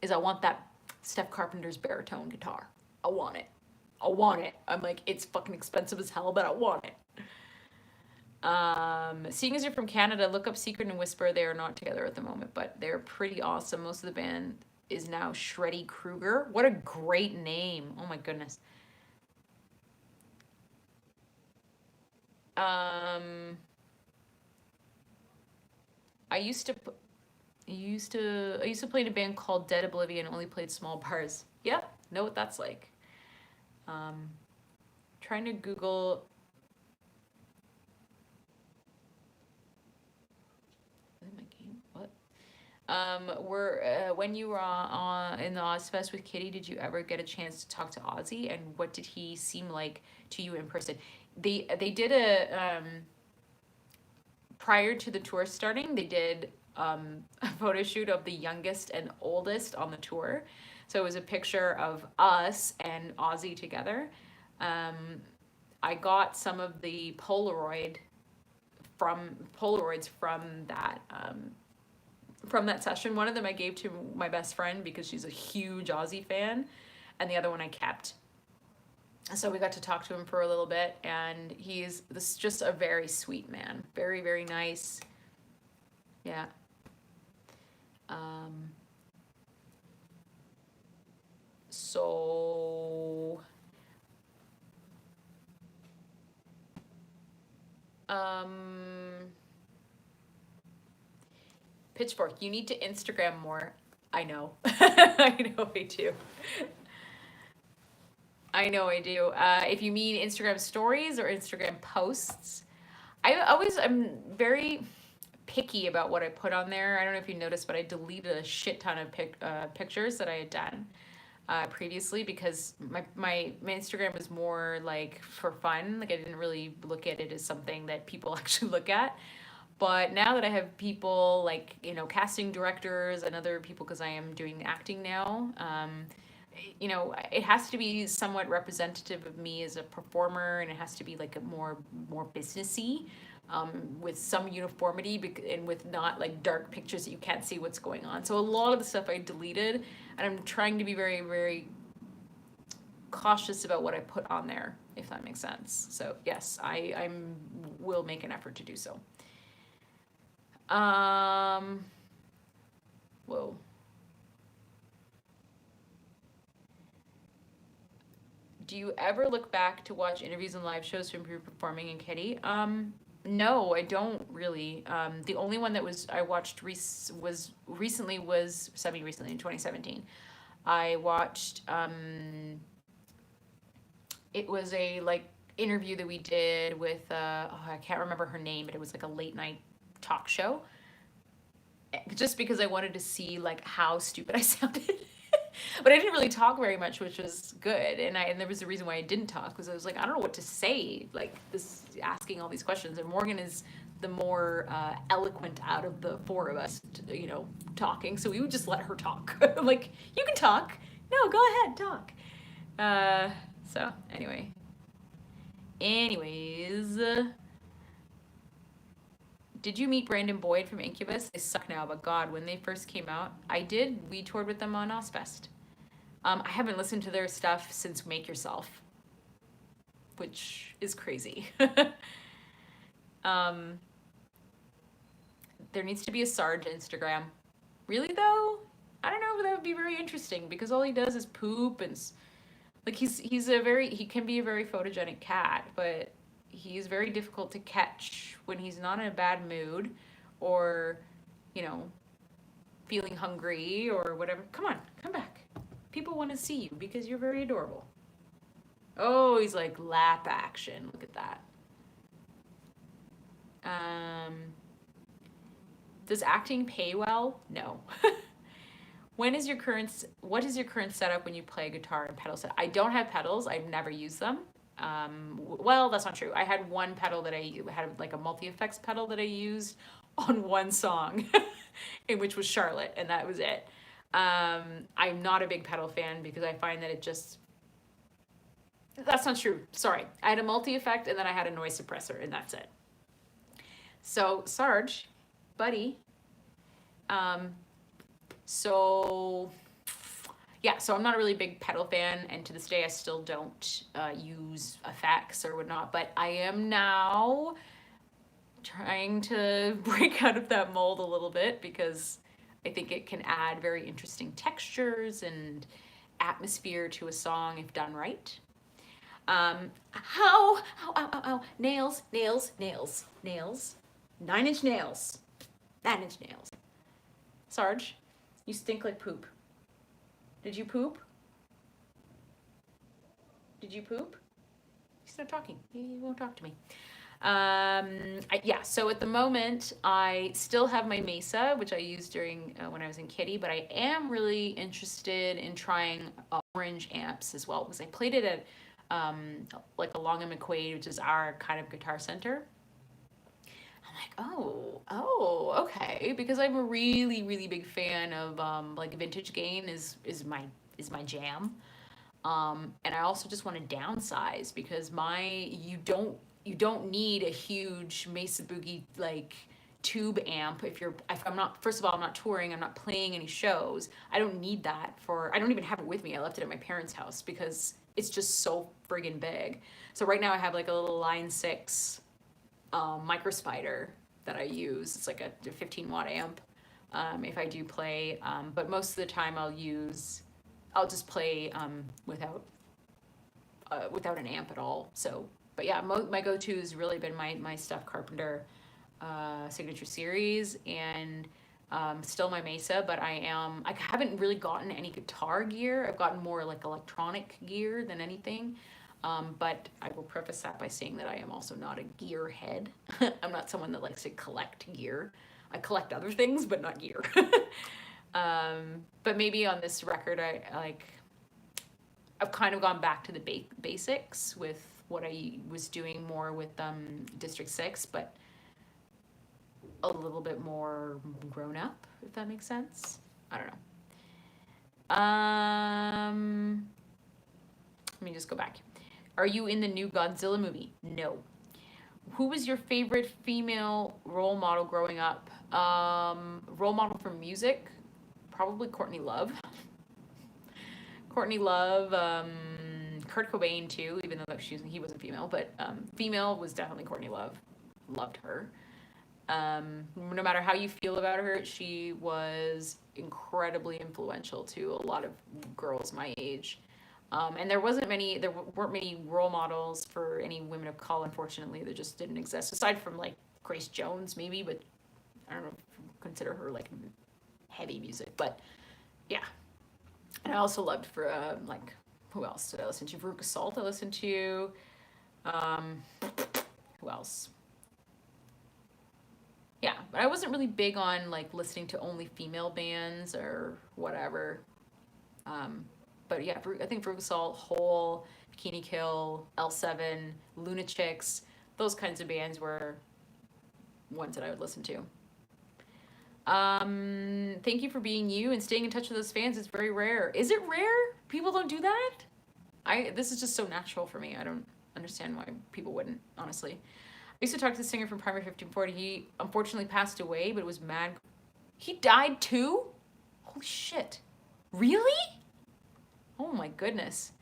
is I want that Steph Carpenter's baritone guitar. I want it. I'm like, it's fucking expensive as hell, but I want it. Seeing as you're from Canada, look up Secret and Whisper. They are not together at the moment, but they're pretty awesome. Most of the band is now Shreddy Krueger. What a great name. Oh my goodness. I used to play in a band called Dead Oblivion, only played small bars. Yep, know what that's like. Trying to Google. What? When you were in the Ozfest with Kitty, did you ever get a chance to talk to Ozzy, and what did he seem like to you in person? They did a prior to the tour starting, they did a photo shoot of the youngest and oldest on the tour. So it was a picture of us and Ozzy together. I got some of the Polaroids from that session. One of them I gave to my best friend because she's a huge Ozzy fan, and the other one I kept. So we got to talk to him for a little bit, and he's just a very sweet man. Very, very nice. Yeah. So, Pitchfork, you need to Instagram more. I know. I know I do. I know I do. If you mean Instagram stories or Instagram posts, I'm very picky about what I put on there. I don't know if you noticed, but I deleted a shit ton of pictures that I had done previously because my Instagram was more like for fun. Like I didn't really look at it as something that people actually look at. But now that I have people like, casting directors and other people, because I am doing acting now, it has to be somewhat representative of me as a performer, and it has to be like a more businessy, with some uniformity, and with not like dark pictures that you can't see what's going on. So a lot of the stuff I deleted, and I'm trying to be very, very cautious about what I put on there, if that makes sense. So yes, I will make an effort to do so. Whoa. Do you ever look back to watch interviews and live shows to improve performing in Kitty? No, I don't really. The only one that I watched recently was semi-recently in 2017. I watched, it was a like interview that we did with, I can't remember her name, but it was like a late night talk show. Just because I wanted to see like how stupid I sounded. But I didn't really talk very much, which was good. And there was a reason why I didn't talk, because I was like, I don't know what to say, like this, asking all these questions. And Morgan is the more eloquent out of the four of us, talking. So we would just let her talk. I'm like, you can talk. No, go ahead, talk. So anyways, did you meet Brandon Boyd from Incubus? They suck now, but God, when they first came out, I did. We toured with them on Ozfest. I haven't listened to their stuff since Make Yourself, which is crazy. There needs to be a Sarge Instagram. Really though? I don't know if that would be very interesting, because all he does is poop and like he can be a very photogenic cat, but he's very difficult to catch when he's not in a bad mood or, feeling hungry or whatever. Come on, come back. People want to see you because you're very adorable. Oh, he's like lap action. Look at that. Does acting pay well? No. What is your current setup when you play guitar and pedal set? I don't have pedals. I've never used them. Well, that's not true. I had one pedal that I had, like a multi-effects pedal that I used on one song, which was Charlotte, and that was it. I'm not a big pedal fan because I find that that's not true. Sorry. I had a multi-effect and then I had a noise suppressor, and that's it. So Sarge, buddy, so I'm not a really big pedal fan, and to this day I still don't use effects or whatnot, but I am now trying to break out of that mold a little bit, because I think it can add very interesting textures and atmosphere to a song if done right. Ow, nails, 9-inch nails. Sarge, you stink like poop. Did you poop? He's not talking. He won't talk to me. So at the moment, I still have my Mesa, which I used during when I was in Kitty, but I am really interested in trying orange amps as well, because I played it at like a Long and McQuaid, which is our kind of guitar center. I'm like, oh, okay, because I'm a really, really big fan of like vintage gain is my jam. And I also just want to downsize, because you don't need a huge Mesa Boogie like tube amp if I'm not, first of all, I'm not touring, I'm not playing any shows. I don't need that I don't even have it with me. I left it at my parents' house because it's just so friggin' big. So right now I have like a little Line 6 micro spider that I use. It's like a 15 watt amp if I do play, but most of the time I'll use I'll just play without an amp at all. So, but yeah, my go-to has really been my Steph Carpenter signature series, and still my Mesa. But I haven't really gotten any guitar gear. I've gotten more like electronic gear than anything. But I will preface that by saying that I am also not a gear head. I'm not someone that likes to collect gear. I collect other things, but not gear. But maybe on this record, I've kind of gone back to the basics with what I was doing more with District 6, but a little bit more grown up, if that makes sense. I don't know. Let me just go back. Are you in the new Godzilla movie? No. Who was your favorite female role model growing up? Role model for music? Probably Courtney Love. Courtney Love, Kurt Cobain too, even though he wasn't female, but female was definitely Courtney Love. Loved her. No matter how you feel about her, she was incredibly influential to a lot of girls my age. And there weren't many role models for any women of color, unfortunately. There just didn't exist, aside from like Grace Jones maybe, but I don't know if you consider her like heavy music, but yeah. And I also loved for like, who else did I listen to? Veruca Salt I listened to. Who else? Yeah, but I wasn't really big on like listening to only female bands or whatever. But yeah, I think Veruca Salt, Hole, Bikini Kill, L7, Lunachicks, those kinds of bands were ones that I would listen to. Thank you for being you and staying in touch with those fans. It's very rare. Is it rare? People don't do that? This is just so natural for me. I don't understand why people wouldn't, honestly. I used to talk to the singer from Primary 1540. He unfortunately passed away, but it was mad. He died too? Holy shit. Really? Oh my goodness.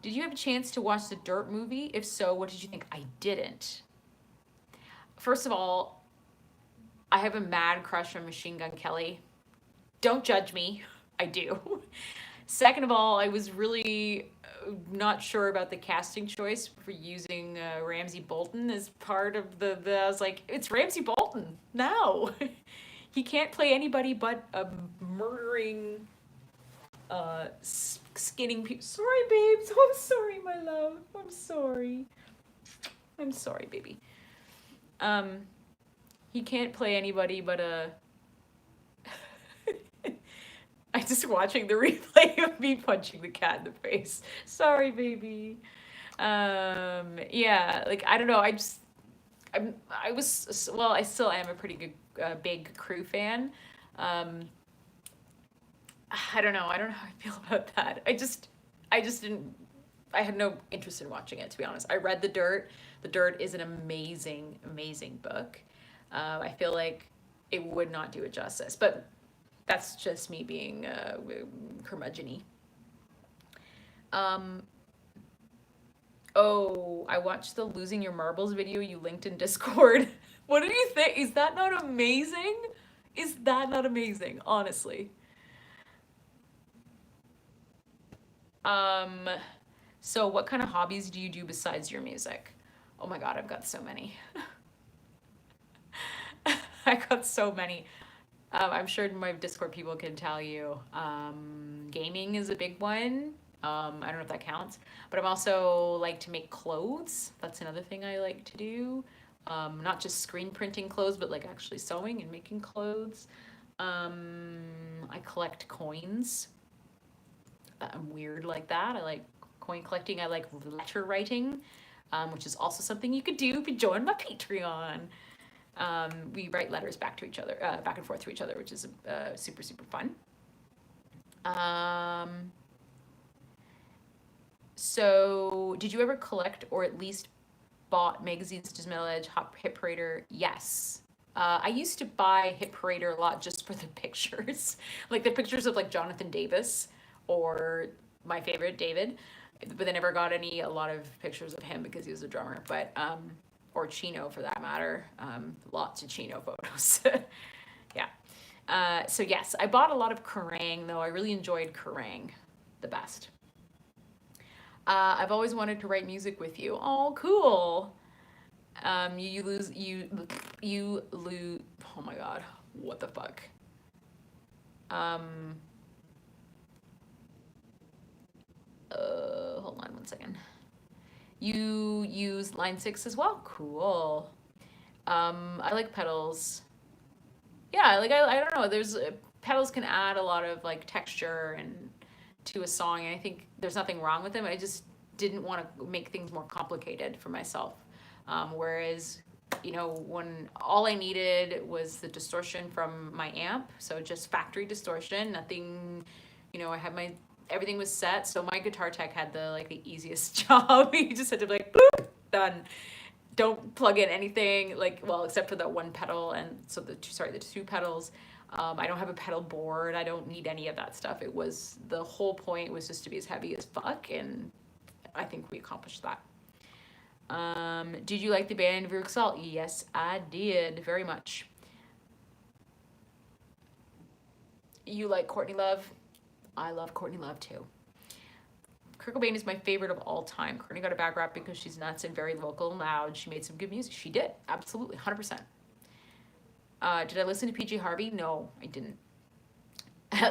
Did you have a chance to watch the Dirt movie? If so, what did you think? I didn't. First of all, I have a mad crush on Machine Gun Kelly. Don't judge me. I do. Second of all, I was really not sure about the casting choice for using Ramsey Bolton as part of I was like, it's Ramsey Bolton. No. He can't play anybody but a murdering, skinning people. Sorry, babes. Oh, I'm sorry, my love. I'm sorry. I'm sorry, baby. He can't play anybody but a... I'm just watching the replay of me punching the cat in the face. Sorry, baby. Yeah, like, I don't know. I still am a pretty good, big Crew fan. I don't know. I don't know how I feel about that. I just didn't, I had no interest in watching it, to be honest. I read The Dirt. The Dirt is an amazing, amazing book. I feel like it would not do it justice, but that's just me being curmudgeon-y. Oh, I watched the Losing Your Marbles video you linked in Discord. What did you think? Is that not amazing? Is that not amazing? Honestly. So what kind of hobbies do you do besides your music? Oh my God, I've got so many. I got so many. I'm sure my Discord people can tell you. Gaming is a big one. I don't know if that counts, but I'm also like to make clothes. That's another thing I like to do. Not just screen printing clothes, but like actually sewing and making clothes. I collect coins. I'm weird like that. I like coin collecting. I like letter writing, which is also something you could do if you join my Patreon. We write letters back to each other, back and forth to each other, which is super, super fun. So did you ever collect or at least bought magazines such as Metal Edge, Hit Parader? Yes. I used to buy Hit Parader a lot just for the pictures, like the pictures of like Jonathan Davis or my favorite David, but I never got a lot of pictures of him because he was a drummer, but or Chino for that matter. Lots of Chino photos. Yeah. So yes, I bought a lot of Kerrang though. I really enjoyed Kerrang. the best. I've always wanted to write music with you. Oh, cool. You lose. Oh my God, what the fuck? Um, Hold on one second. You use line 6 as well. Cool. I like pedals. Yeah, like I don't know. There's pedals can add a lot of like texture and to a song, and I think there's nothing wrong with them. I just didn't want to make things more complicated for myself. Whereas, when all I needed was the distortion from my amp, so just factory distortion, nothing, I had everything was set, so my guitar tech had the easiest job. He just had to be like, boop, done. Don't plug in anything, except for that one pedal, and so the two pedals. I don't have a pedal board. I don't need any of that stuff. The whole point was just to be as heavy as fuck, and I think we accomplished that. Did you like the band Veruc Salt? Yes, I did, very much. You like Courtney Love? I love Courtney Love too. Kurt Cobain is my favorite of all time. Courtney got a bad rap because she's nuts and very vocal and loud. She made some good music. She did, absolutely, 100%. Did I listen to PG Harvey? No, I didn't.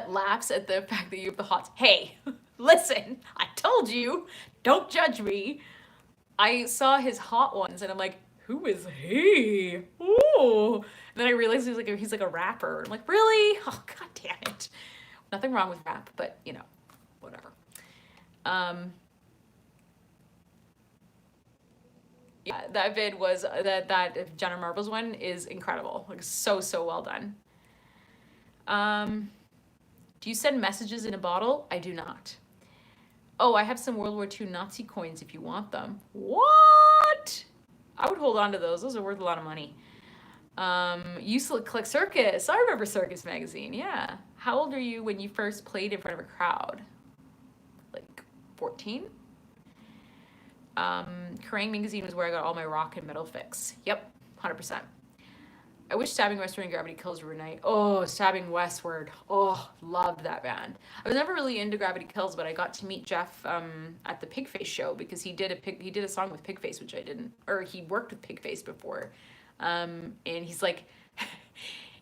Laughs at the fact that you have the hots. Hey, listen, I told you, don't judge me. I saw his Hot Ones and I'm like, who is he? Ooh. And then I realized he's like a rapper. I'm like, really? Oh, god damn it. Nothing wrong with rap, but whatever. Yeah, that vid was that Jenna Marbles one is incredible. Like so well done. Do you send messages in a bottle? I do not. Oh, I have some World War II Nazi coins if you want them. What? I would hold on to those. Those are worth a lot of money. You used to collect Circus. I remember Circus magazine. Yeah. How old are you when you first played in front of a crowd? Like 14? Kerrang magazine was where I got all my rock and metal fix. Yep, 100%. I wish Stabbing Westward and Gravity Kills were night. Oh, Stabbing Westward. Oh, loved that band. I was never really into Gravity Kills, but I got to meet Jeff at the Pigface show because he did a song with Pigface, which I didn't, or he worked with Pigface before. And he's like,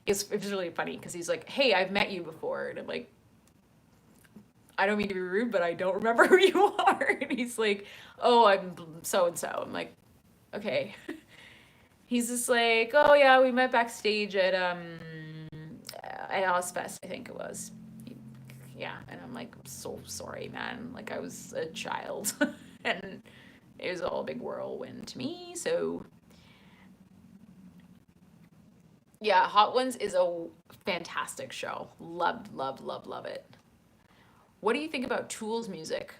it was really funny because he's like, hey, I've met you before. And I'm like, I don't mean to be rude, but I don't remember who you are. And he's like, oh, I'm so-and-so. I'm like, okay. He's just like, oh yeah, we met backstage at Ozfest, I think it was. Yeah, and I'm like, I'm so sorry, man. Like I was a child, and it was all a big whirlwind to me. So yeah, Hot Ones is a fantastic show. Love it. What do you think about Tool's music?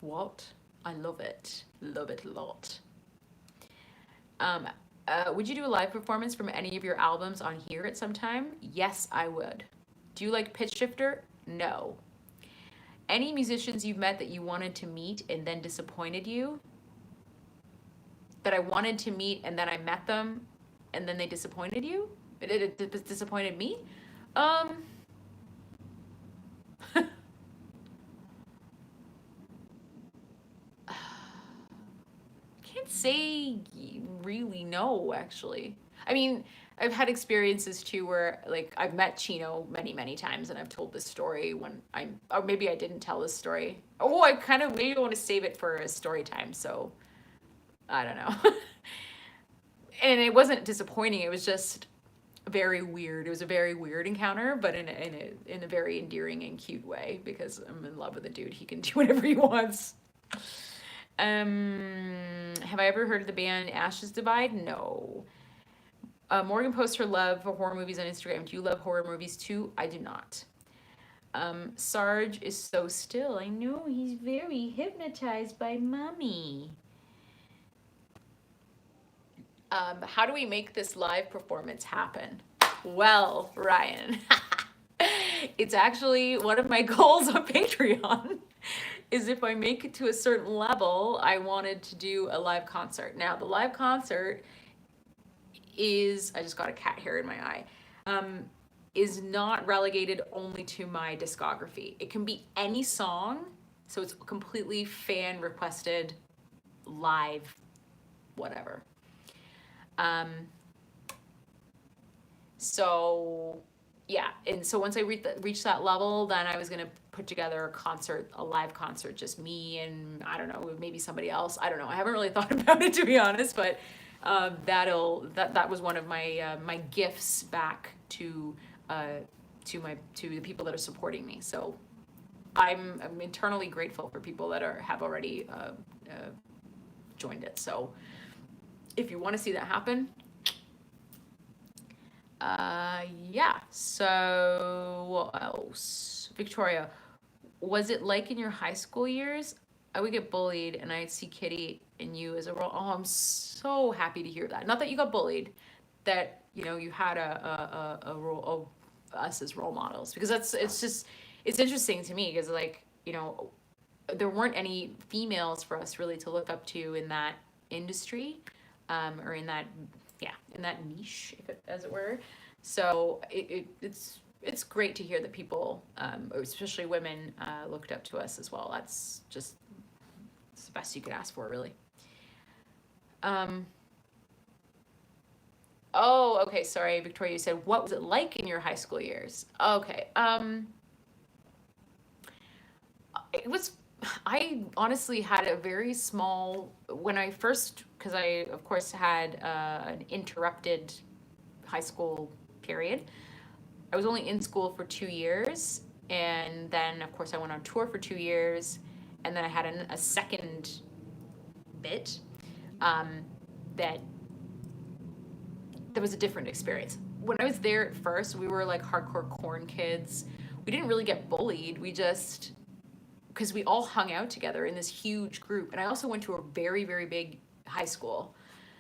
What? I love it. Love it a lot. Would you do a live performance from any of your albums on here at some time? Yes, I would. Do you like Pitch Shifter? No. Any musicians you've met that you wanted to meet and then disappointed you? That I wanted to meet and then I met them and then they disappointed you? It disappointed me? Say really no, actually. I mean, I've had experiences too where like I've met Chino many times and I've told this story or maybe I didn't tell this story. Oh, I kind of maybe want to save it for a story time, so I don't know. And it wasn't disappointing, it was just very weird. It was a very weird encounter, but in a very endearing and cute way because I'm in love with a dude. He can do whatever he wants. Have I ever heard of the band Ashes Divide? No. Morgan posts her love for horror movies on Instagram. Do you love horror movies too? I do not. Sarge is so still. I know, he's very hypnotized by mommy. How do we make this live performance happen? Well, Ryan, it's actually one of my goals on Patreon. Is if I make it to a certain level, I wanted to do a live concert. Now, the live concert is, I just got a cat hair in my eye. is not relegated only to my discography. It can be any song, so it's completely fan requested, live, whatever. So yeah, and so once I reached that level, then I was gonna put together a concert, a live concert, just me and I don't know, maybe somebody else. I don't know. I haven't really thought about it, to be honest, but that was one of my my gifts back to the people that are supporting me. So I'm eternally grateful for people that have already joined it. So if you want to see that happen, yeah. So what else? Victoria, was it like in your high school years? I would get bullied and I'd see Kitty and you as a role. Oh, I'm so happy to hear that. Not that you got bullied, that you had a role of us as role models, because it's interesting to me, because like there weren't any females for us really to look up to in that industry, or in that niche, as it were. So it's great to hear that people, especially women, looked up to us as well. It's the best you could ask for, really. Oh, okay. Sorry, Victoria. You said, what was it like in your high school years? Okay. I honestly had a very small, when I first, because I, of course, had an interrupted high school period. I was only in school for 2 years. And then, of course, I went on tour for 2 years. And then I had a second bit that was a different experience. When I was there at first, we were like hardcore corn kids. We didn't really get bullied. We just, because we all hung out together in this huge group. And I also went to a very, very big high school.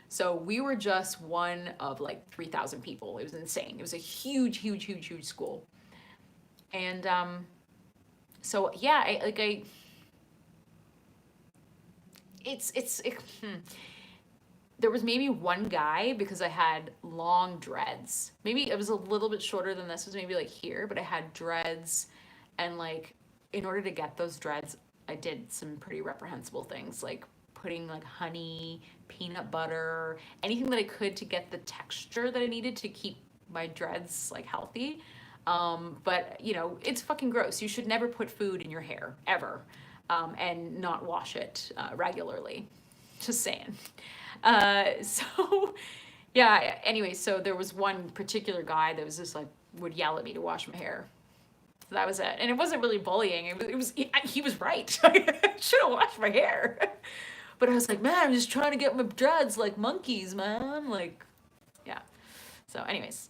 So we were just one of like 3,000 people. It was insane. It was a huge, huge, huge, huge school. And so yeah, there was maybe one guy, because I had long dreads. Maybe it was a little bit shorter than this. It was maybe like here, but I had dreads, and like in order to get those dreads, I did some pretty reprehensible things, like putting like honey, peanut butter, anything that I could to get the texture that I needed to keep my dreads like healthy. But it's fucking gross. You should never put food in your hair, ever, and not wash it regularly. Just saying. So yeah, anyway, so there was one particular guy that was just like, would yell at me to wash my hair. So that was it. And it wasn't really bullying. He was right. I should have washed my hair. But I was like, man, I'm just trying to get my dreads like monkeys, man. Like, yeah. So anyways,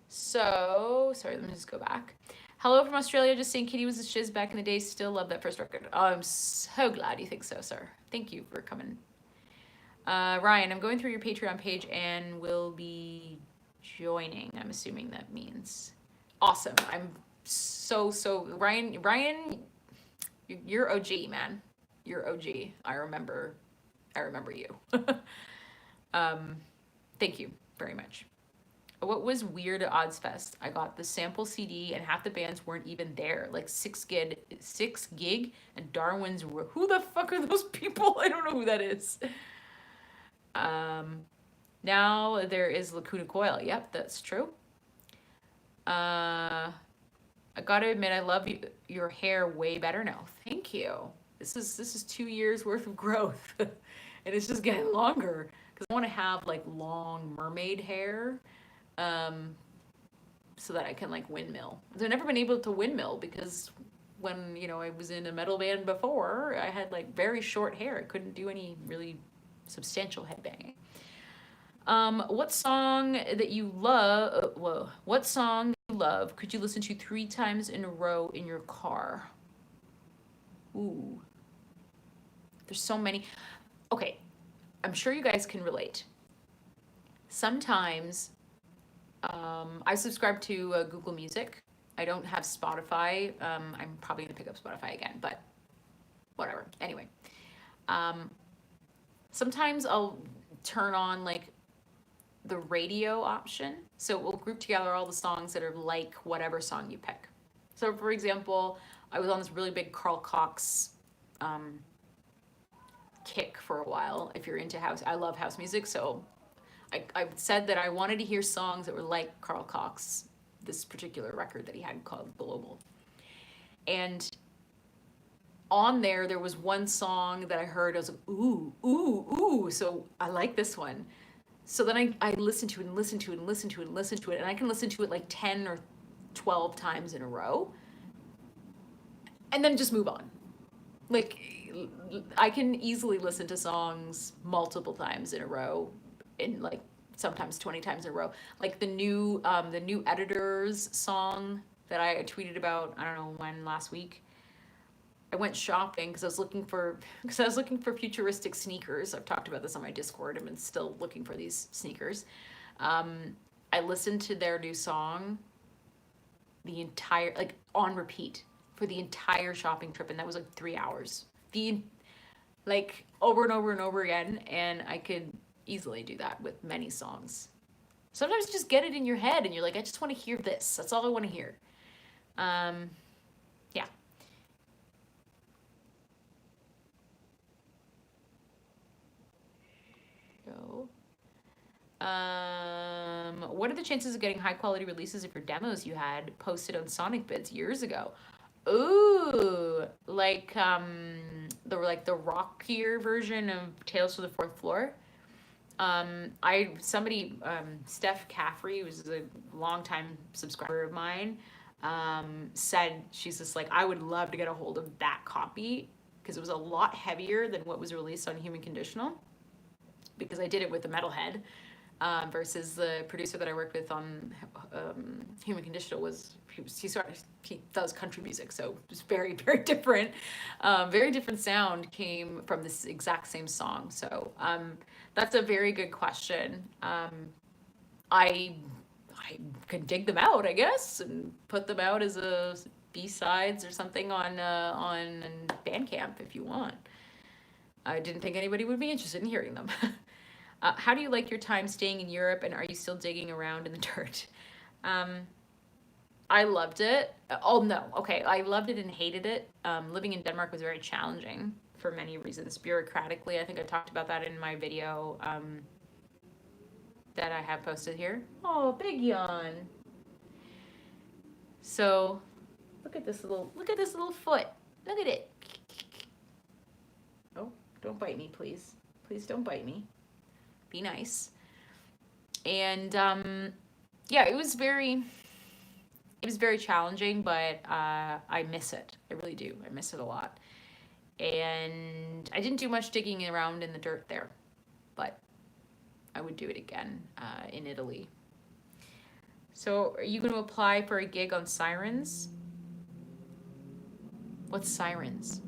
so sorry, let me just go back. Hello from Australia, just saying Kitty was a shiz back in the day. Still love that first record. Oh, I'm so glad you think so, sir. Thank you for coming. Ryan, I'm going through your Patreon page and will be joining. I'm assuming that means. Awesome. I'm so Ryan, you're OG, man. You're OG. I remember you. Thank you very much. What was weird at Oddsfest? I got the sample CD and half the bands weren't even there. Like 6GIG and Darwin's. Who the fuck are those people? I don't know who that is. Now there is Lacuna Coil. Yep, that's true. I gotta admit, I love your hair way better now. Thank you. This is 2 years worth of growth, and it's just getting longer, because I want to have like long mermaid hair. So that I can like windmill. I've never been able to windmill, because when I was in a metal band before, I had like very short hair. I couldn't do any really substantial headbanging. What song that you love? What song you love could you listen to 3 times in a row in your car? Ooh, there's so many. Okay, I'm sure you guys can relate. Sometimes. I subscribe to Google Music. I don't have Spotify. I'm probably going to pick up Spotify again, but whatever. Anyway, sometimes I'll turn on like the radio option. So it will group together all the songs that are like whatever song you pick. So for example, I was on this really big Carl Cox kick for a while. If you're into house, I love house music. So I said that I wanted to hear songs that were like Carl Cox, this particular record that he had called Global. And on there was one song that I heard. I was like, ooh, ooh, ooh. So I like this one. So then I listened to it and listened to it and listened to it and listened to it. And I can listen to it like 10 or 12 times in a row. And then just move on. Like, I can easily listen to songs multiple times in a row, in like sometimes 20 times in a row. Like the new Editors song that I tweeted about, I don't know when, last week. I went shopping because I was looking for futuristic sneakers. I've talked about this on my Discord. I've been still looking for these sneakers. I listened to their new song the entire, like, on repeat for the entire shopping trip, and that was like 3 hours. Like over and over and over again, and I could easily do that with many songs. Sometimes you just get it in your head and you're like, I just want to hear this. That's all I want to hear. Yeah. Go. What are the chances of getting high quality releases of your demos you had posted on Sonic Bids years ago? Ooh, like the rockier version of Tales from the Fourth Floor. Steph Caffrey, who's a longtime subscriber of mine, said, she's just like, I would love to get a hold of that copy because it was a lot heavier than what was released on Human Conditional, because I did it with the Metalhead, versus the producer that I worked with on Human Conditional he does country music, so it was very, very different. Very different sound came from this exact same song. So that's a very good question. I could dig them out, I guess, and put them out as a B-sides or something on Bandcamp if you want. I didn't think anybody would be interested in hearing them. How do you like your time staying in Europe, and are you still digging around in the dirt? I loved it. Oh, no. Okay, I loved it and hated it. Living in Denmark was very challenging for many reasons. Bureaucratically, I think I talked about that in my video that I have posted here. Oh, big yawn. So, look at this little foot. Look at it. Oh, don't bite me, please. Please don't bite me. Be nice. And yeah, it was very challenging, but I miss it. I really do. I miss it a lot. And I didn't do much digging around in the dirt there, but I would do it again in Italy. So are you going to apply for a gig on Sirens? What's Sirens?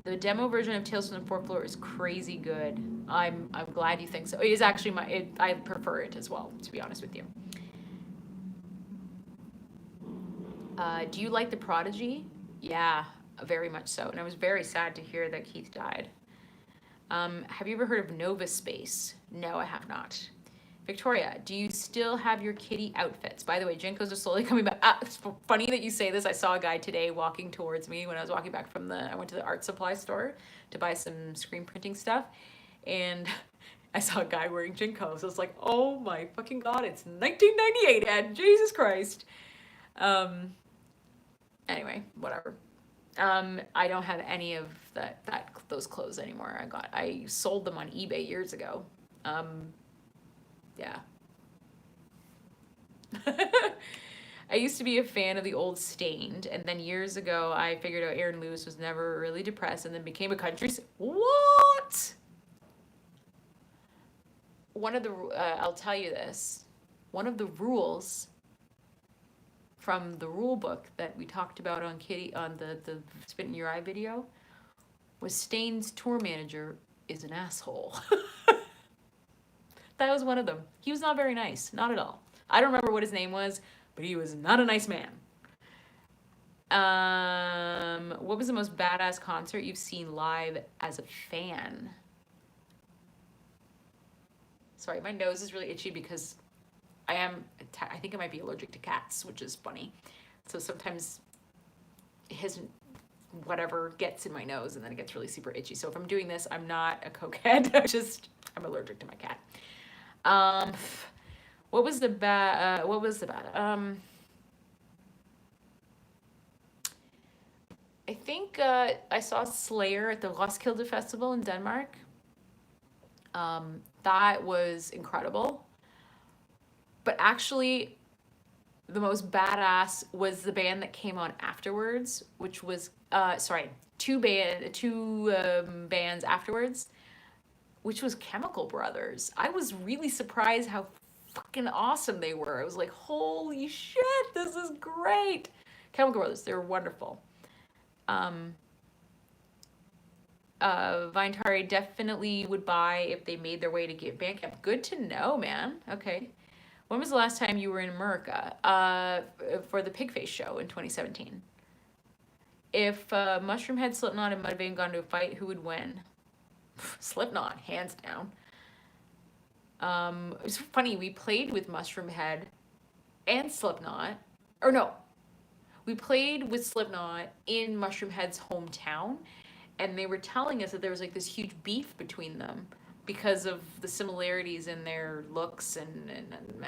The demo version of Tales from the Fourth Floor is crazy good. I'm glad you think so. It is actually I prefer it as well, to be honest with you. Do you like The Prodigy? Yeah, very much so. And I was very sad to hear that Keith died. Have you ever heard of Nova Space? No, I have not. Victoria, do you still have your kitty outfits? By the way, Jinkos are slowly coming back. It's funny that you say this. I saw a guy today walking towards me when I was walking back from I went to the art supply store to buy some screen printing stuff. And I saw a guy wearing Jinkos. I was like, oh my fucking God, it's 1998, and Jesus Christ. Anyway, whatever. I don't have any of those clothes anymore. I sold them on eBay years ago. Yeah. I used to be a fan of the old Stained, and then years ago I figured out Aaron Lewis was never really depressed, and then became a country. What? One of the I'll tell you this. One of the rules from the rule book that we talked about on the Spit in Your Eye video was Stained's tour manager is an asshole. That was one of them. He was not very nice, not at all. I don't remember what his name was, but he was not a nice man. What was the most badass concert you've seen live as a fan? Sorry, my nose is really itchy because I think I might be allergic to cats, which is funny. So sometimes his whatever gets in my nose and then it gets really super itchy. So if I'm doing this, I'm not a cokehead. I'm allergic to my cat. What was the bad? I think I saw Slayer at the Roskilde Festival in Denmark. That was incredible. But actually, the most badass was the band that came on afterwards, which was two bands afterwards, which was Chemical Brothers. I was really surprised how fucking awesome they were. I was like, holy shit, this is great. Chemical Brothers, they were wonderful. Vintari definitely would buy if they made their way to get Bandcamp. Good to know, man. Okay. When was the last time you were in America? For the Pigface show in 2017. If Mushroomhead, Slipknot, and Mudvayne gone to a fight, who would win? Slipknot, hands down. It was funny, we played with Mushroomhead and Slipknot. Or no, we played with Slipknot in Mushroomhead's hometown, and they were telling us that there was like this huge beef between them because of the similarities in their looks and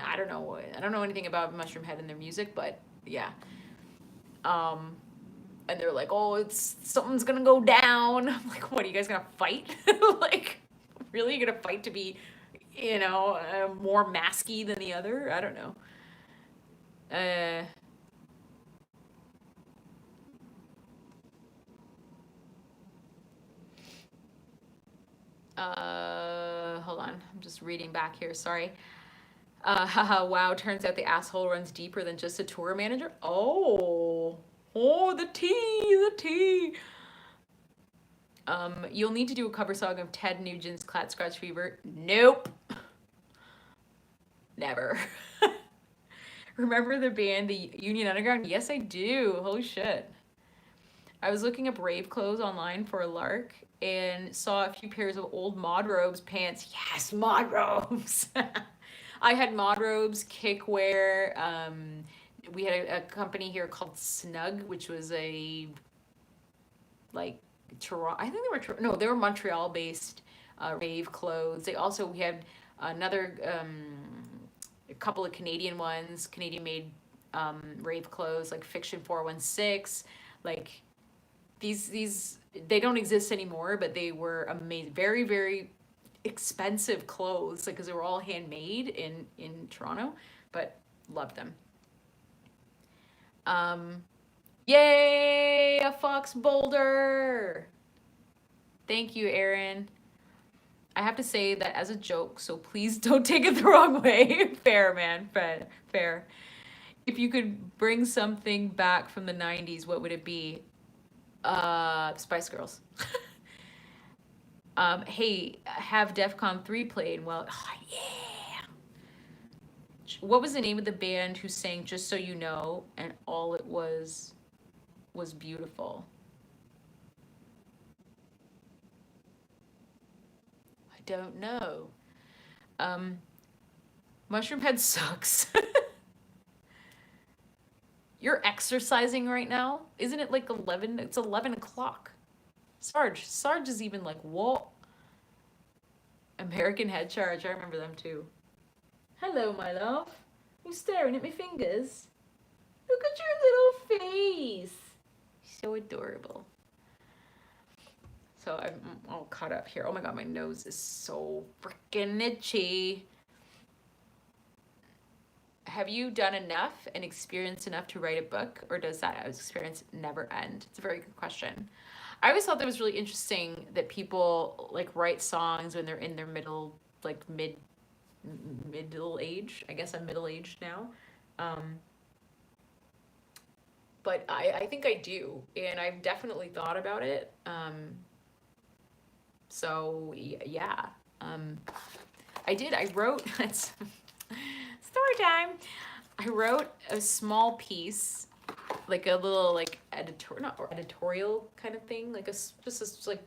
I don't know anything about Mushroomhead and their music, but yeah. And they're like, oh, something's gonna go down. I'm like, what, are you guys gonna fight? Like, really, you're gonna fight to be, more masky than the other? I don't know. Hold on, I'm just reading back here, sorry. Wow, turns out the asshole runs deeper than just a tour manager. Oh, the tea. You'll need to do a cover song of Ted Nugent's Clat Scratch Fever. Nope. Never. Remember the band, the Union Underground? Yes, I do. Holy shit. I was looking up rave clothes online for a lark and saw a few pairs of old mod robes pants. Yes, mod robes. I had mod robes, kickwear. We had a company here called Snug, which was a Toronto. I think they were Montreal based rave clothes. We had another a couple of Canadian ones, Canadian made rave clothes like Fiction 416, like these they don't exist anymore, but they were amazing, very, very expensive clothes, like because they were all handmade in Toronto, but loved them. Yay, a fox boulder. Thank you, Aaron. I have to say that as a joke, so please don't take it the wrong way. Fair, man, fair. If you could bring something back from the 90s, what would it be? Spice Girls. Hey, have DEFCON 3 played? Well, yeah. What was the name of the band who sang Just So You Know and all it was beautiful? I don't know. Mushroomhead sucks. You're exercising right now? Isn't it like 11? It's 11 o'clock. Sarge is even like, whoa. American Head Charge, I remember them too. Hello, my love. You staring at my fingers? Look at your little face. So adorable. So I'm all caught up here. Oh my god, my nose is so freaking itchy. Have you done enough and experienced enough to write a book, or does that experience never end? It's a very good question. I always thought that was really interesting that people like write songs when they're in their middle age. I guess I'm middle-aged now. But I think I do, and I've definitely thought about it. So yeah, I did. I wrote, story time. I wrote a small piece, like a little like editorial kind of thing, like just like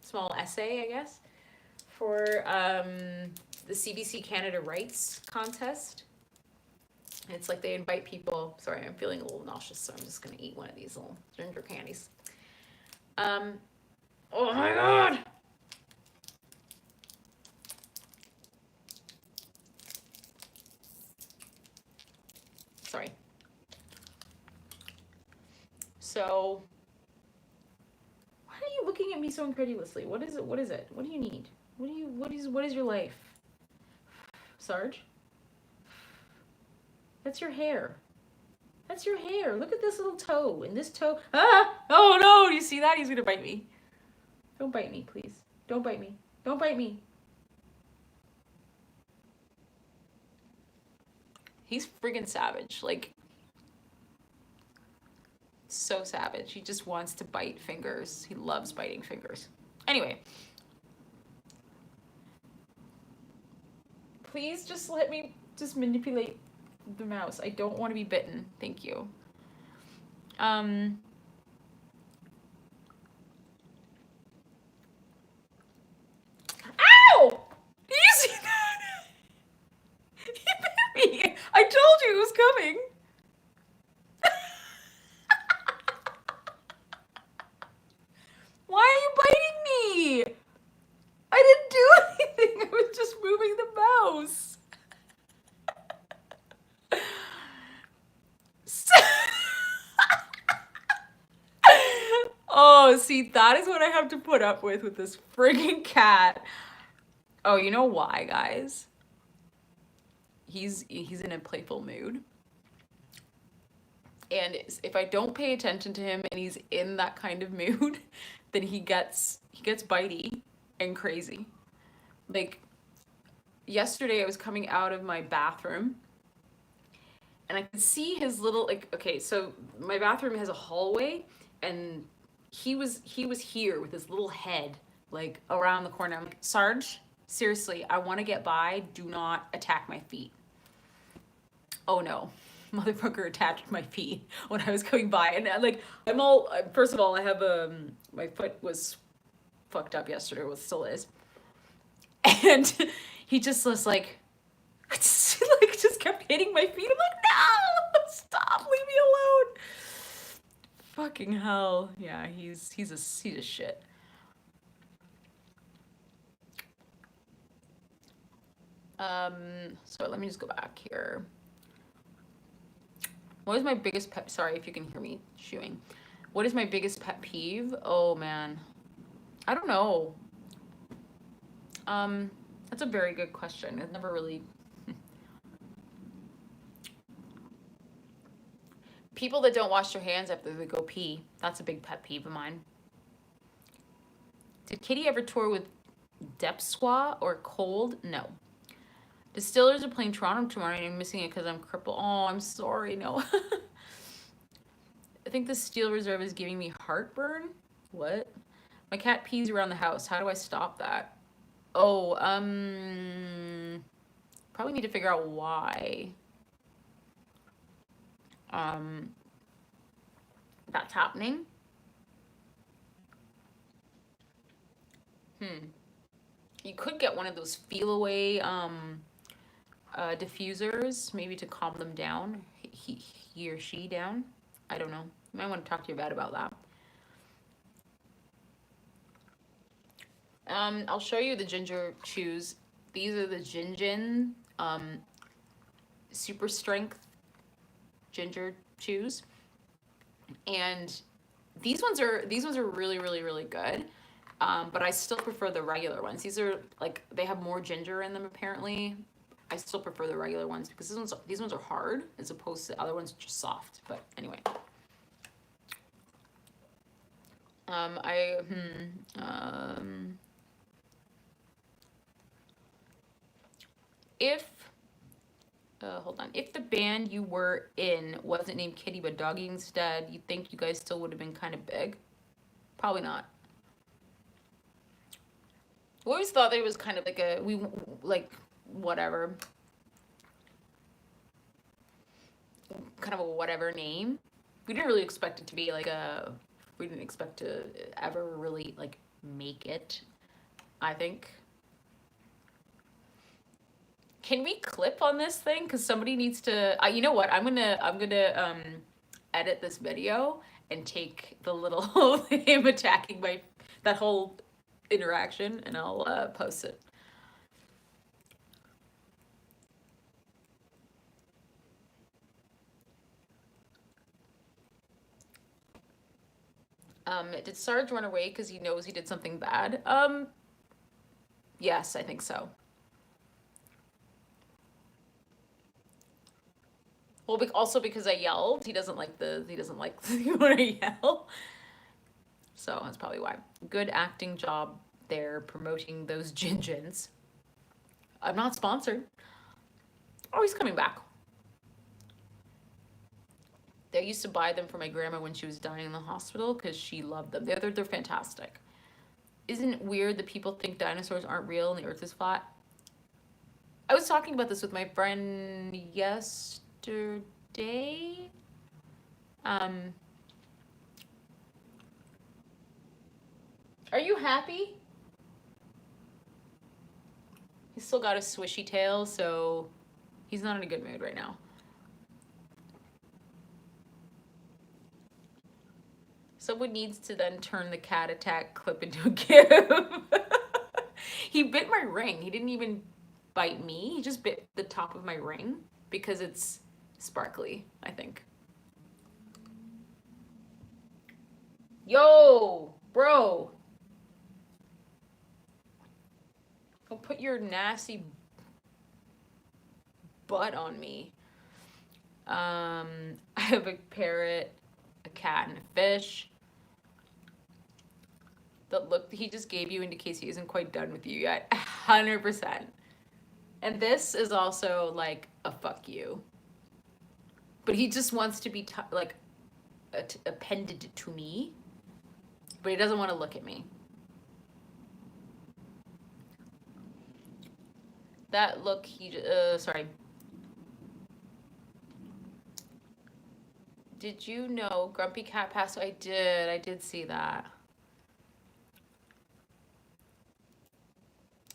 small essay, I guess, for the CBC Canada Rights contest. It's like they invite people. Sorry, I'm feeling a little nauseous, so I'm just gonna eat one of these little ginger candies. Oh my god! Sorry. So, why are you looking at me so incredulously? What is it? What is it? What do you need? What is your life? Sarge? That's your hair. That's your hair. Look at this little toe. And this toe. Ah! Oh no! You see that? He's gonna bite me. Don't bite me, please. Don't bite me. Don't bite me. He's friggin' savage. Like, so savage. He just wants to bite fingers. He loves biting fingers. Anyway. Please just let me just manipulate the mouse. I don't want to be bitten. Thank you. Ow! Did you see that? He bit me. I told you it was coming. Why are you biting me? I didn't do anything. I was just moving the mouse. Oh, see, that is what I have to put up with this friggin' cat. Oh, you know why, guys? He's in a playful mood. And if I don't pay attention to him and he's in that kind of mood, then he gets bitey and crazy. Like, yesterday I was coming out of my bathroom and I could see his little, like, okay, so my bathroom has a hallway and he was here with his little head, like, around the corner. I'm like, Sarge, seriously, I want to get by. Do not attack my feet. Oh no, motherfucker attacked my feet when I was coming by. And like, I'm all, first of all, I have, my foot was fucked up yesterday, well, it still is. And he just was like, just kept hitting my feet. I'm like, no, stop, leave me alone. Fucking hell. Yeah, he's a shit. So let me just go back here. What is my biggest pet? Sorry if you can hear me chewing. What is my biggest pet peeve? Oh man, I don't know. That's a very good question. I've never really. People that don't wash their hands after they go pee. That's a big pet peeve of mine. Did Kitty ever tour with Depswa or Cold? No. Distillers are playing Toronto tomorrow and I'm missing it because I'm crippled. Oh, I'm sorry. No. I think the Steel Reserve is giving me heartburn. What? My cat pees around the house. How do I stop that? Oh, probably need to figure out why. That's happening. You could get one of those feel away diffusers, maybe to calm them down. He or she down. I don't know. You might want to talk to your vet about that. I'll show you the ginger chews. These are the Gingin super strength ginger chews, and these ones are really really good. But I still prefer the regular ones. These are like, they have more ginger in them apparently. I still prefer the regular ones because these ones are hard as opposed to the other ones just soft. But anyway, if hold on, if the band you were in wasn't named Kitty but Doggy instead, you think you guys still would have been kind of big? Probably not. We always thought that it was kind of like whatever, kind of a whatever name. We didn't really expect it to be like we didn't expect to ever really like make it, I think. Can we clip on this thing? Because somebody needs to. You know what? I'm gonna edit this video and take the little him attacking my that whole interaction, and I'll post it. Did Sarge run away because he knows he did something bad? Yes, I think so. Well, also because I yelled. He doesn't like when I yell. So that's probably why. Good acting job there promoting those gin-gins. I'm not sponsored. Oh, he's coming back. I used to buy them for my grandma when she was dying in the hospital because she loved them. They're fantastic. Isn't it weird that people think dinosaurs aren't real and the earth is flat? I was talking about this with my friend yesterday. Are you happy? He's still got a swishy tail, so he's not in a good mood right now. Someone needs to then turn the cat attack clip into a GIF. He bit my ring. He didn't even bite me. He just bit the top of my ring because it's sparkly, I think. Yo, bro. Don't put your nasty butt on me. I have a parrot, a cat, and a fish. The look he just gave you indicates he isn't quite done with you yet. 100%. And this is also like a fuck you. But he just wants to be appended to me. But he doesn't want to look at me. That look, sorry. Did you know Grumpy Cat passed away? I did see that.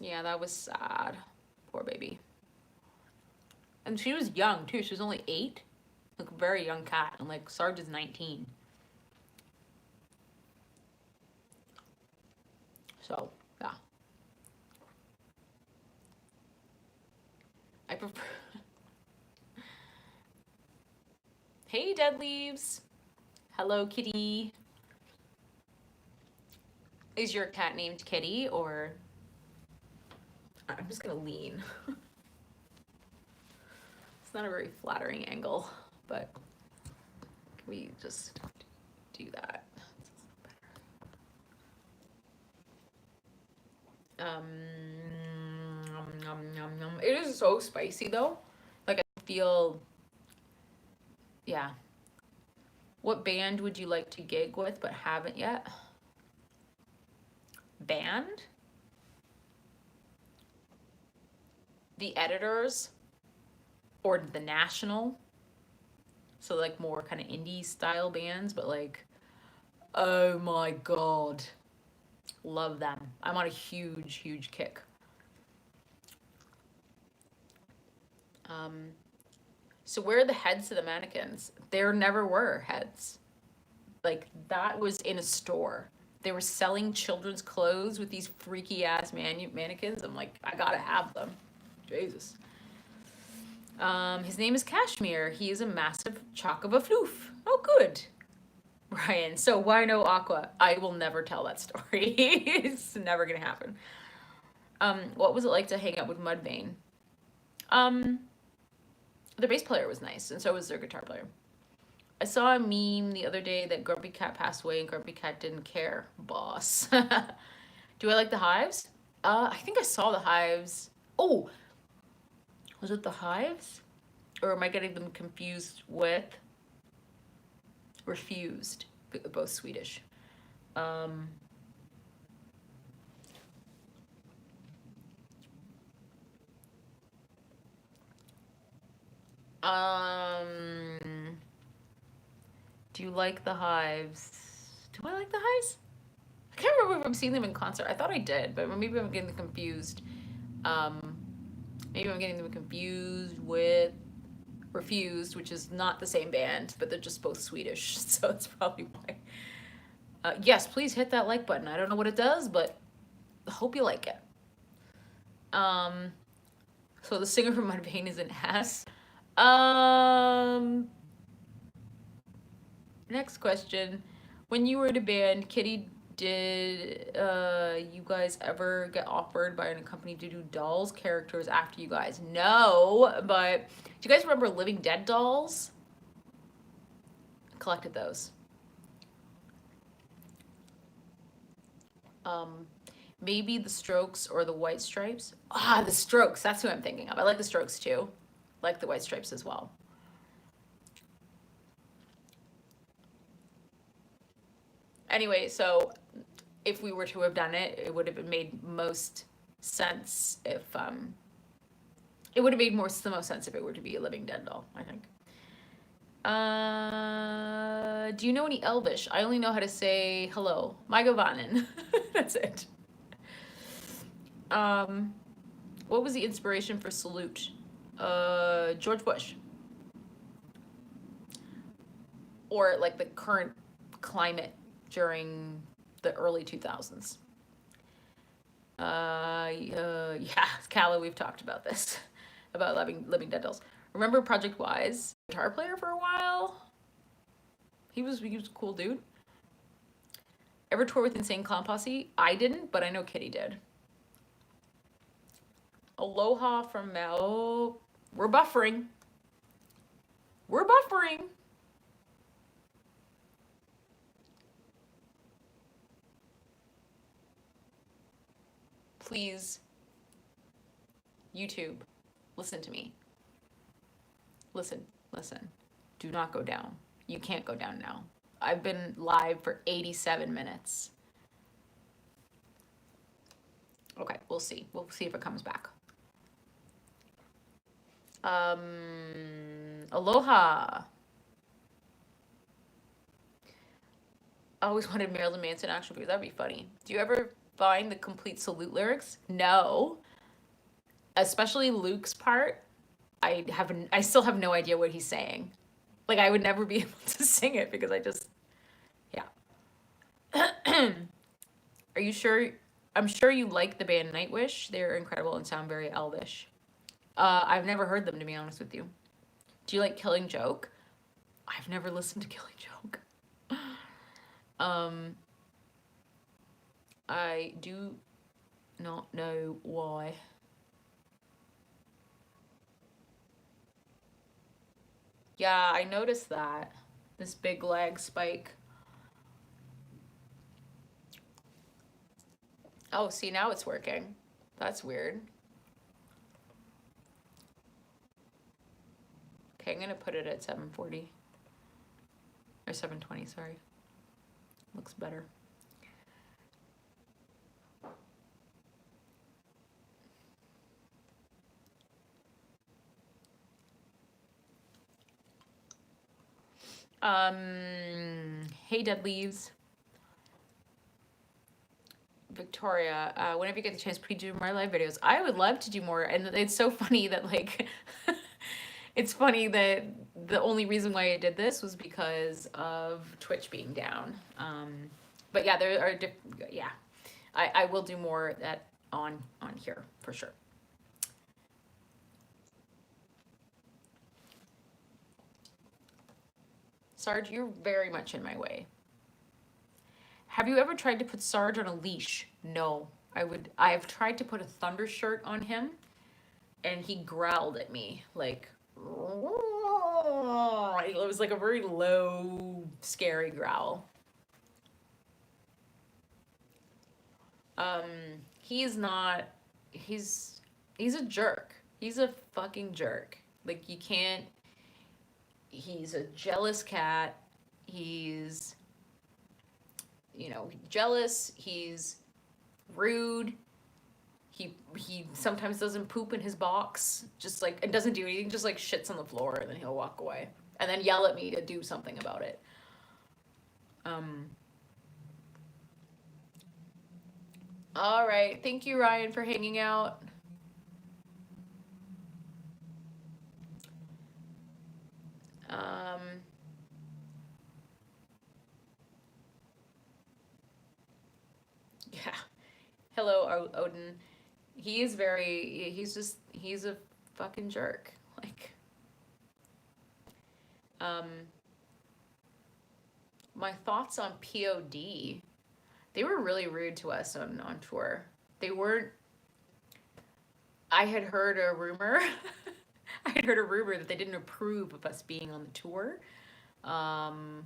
Yeah, that was sad. Poor baby. And she was young too. She was only 8. Like a very young cat. And like Sarge is 19. So, yeah. I prefer... Hey, Dead Leaves. Hello, kitty. Is your cat named Kitty, or... I'm just gonna lean. It's not a very flattering angle, but can we just do that? It is so spicy though. Like I feel, yeah. What band would you like to gig with but haven't yet? Band? The Editors or the National. So like more kind of indie style bands, but like, oh my God. Love them. I'm on a huge, huge kick. So where are the heads to the mannequins? There never were heads. Like that was in a store. They were selling children's clothes with these freaky ass mannequins. I'm like, I gotta have them. Jesus. His name is Kashmir. He is a massive chalk of a floof. Oh, good. Ryan, so why no Aqua? I will never tell that story. It's never gonna happen. What was it like to hang out with Mudvayne? The bass player was nice, and so was their guitar player. I saw a meme the other day that Grumpy Cat passed away and Grumpy Cat didn't care. Boss. Do I like the Hives? I think I saw the Hives. Oh, was it the Hives? Or am I getting them confused with Refused? Both Swedish. Do you like the Hives? Do I like the Hives? I can't remember if I've seen them in concert. I thought I did, but maybe I'm getting confused. Maybe I'm getting them confused with Refused, which is not the same band, but they're just both Swedish, so that's probably why. Yes, please hit that like button. I don't know what it does, but I hope you like it. So the singer from Mudvayne is an ass. Next question. When you were in a band, Kitty, did you guys ever get offered by an company to do dolls characters after you guys? No, but do you guys remember Living Dead dolls? Collected those. Maybe the Strokes or the White Stripes. Ah, the Strokes. That's who I'm thinking of. I like the Strokes too. Like the White Stripes as well. Anyway, so if we were to have done it, it would have made most sense if it would have made the most sense if it were to be a Living Dead doll, I think. Do you know any Elvish? I only know how to say hello. Magavanen. That's it. What was the inspiration for Salute? George Bush. Or like the current climate during the early 2000s. Yeah, Calla, we've talked about this, about Living Dead dolls. Remember Project Wise? Guitar player for a while. He was a cool dude. Ever tour with Insane Clown Posse? I didn't, but I know Kitty did. Aloha from Mel. We're buffering. We're buffering. Please, YouTube, listen to me. Listen. Do not go down. You can't go down now. I've been live for 87 minutes. Okay, we'll see. We'll see if it comes back. Aloha. I always wanted Marilyn Manson action figures. That'd be funny. Do you ever find the complete Salute lyrics? No. Especially Luke's part. I still have no idea what he's saying. Like, I would never be able to sing it because I just, yeah. Are you sure? I'm sure you like the band Nightwish. They're incredible and sound very elvish. I've never heard them, to be honest with you. Do you like Killing Joke? I've never listened to Killing Joke. I do not know why. Yeah, I noticed that. This big leg spike. Oh, see, now it's working. That's weird. Okay, I'm gonna put it at 740. Or 720, sorry. Looks better. Hey, Dead Leaves. Victoria, whenever you get the chance, please do more live videos. I would love to do more, and it's so funny that, like, it's funny that the only reason why I did this was because of Twitch being down. But yeah, there are yeah, I will do more on here for sure. Sarge, you're very much in my way. Have you ever tried to put Sarge on a leash? No. I've tried to put a thunder shirt on him, and he growled at me like, it was like a very low, scary growl. He's not. He's a jerk. He's a fucking jerk. Like, you can't. He's a jealous cat. He's, jealous. He's rude. He sometimes doesn't poop in his box, just like, and doesn't do anything, just like shits on the floor, and then he'll walk away and then yell at me to do something about it. All right, thank you, Ryan, for hanging out. Um, yeah. Hello, Odin. He is very, he's a fucking jerk. Like, um, my thoughts on POD, they were really rude to us on tour. They weren't, I had heard a rumor. I had heard a rumor that they didn't approve of us being on the tour. Um,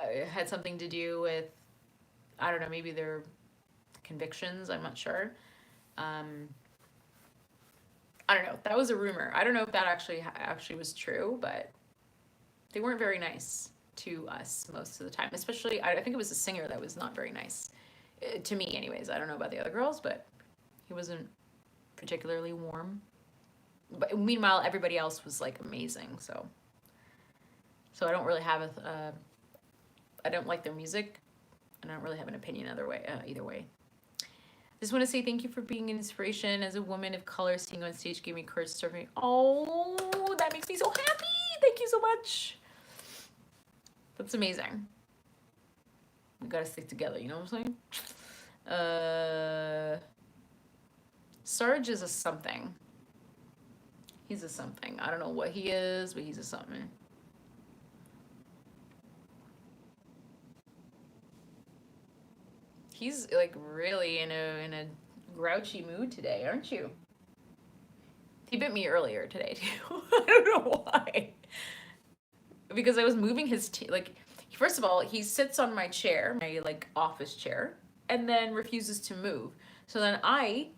it had something to do with, I don't know, maybe their convictions. I'm not sure. Um, I don't know. That was a rumor. I don't know if that actually was true, but they weren't very nice to us most of the time. Especially, I think it was the singer that was not very nice to me, anyways. I don't know about the other girls, but he wasn't particularly warm. But meanwhile, everybody else was like amazing. So I don't really have I don't like their music, and I don't really have an opinion either way. Just want to say thank you for being an inspiration as a woman of color. Seeing on stage gave me courage to start me. Oh, that makes me so happy. Thank you so much. That's amazing. We gotta stick together, you know what I'm saying? Sarge is a something. He's a something. I don't know what he is, but he's a something. He's like really in a grouchy mood today, aren't you? He bit me earlier today too. I don't know why. Because I was moving his like, first of all, he sits on my chair, my like office chair, and then refuses to move. So then I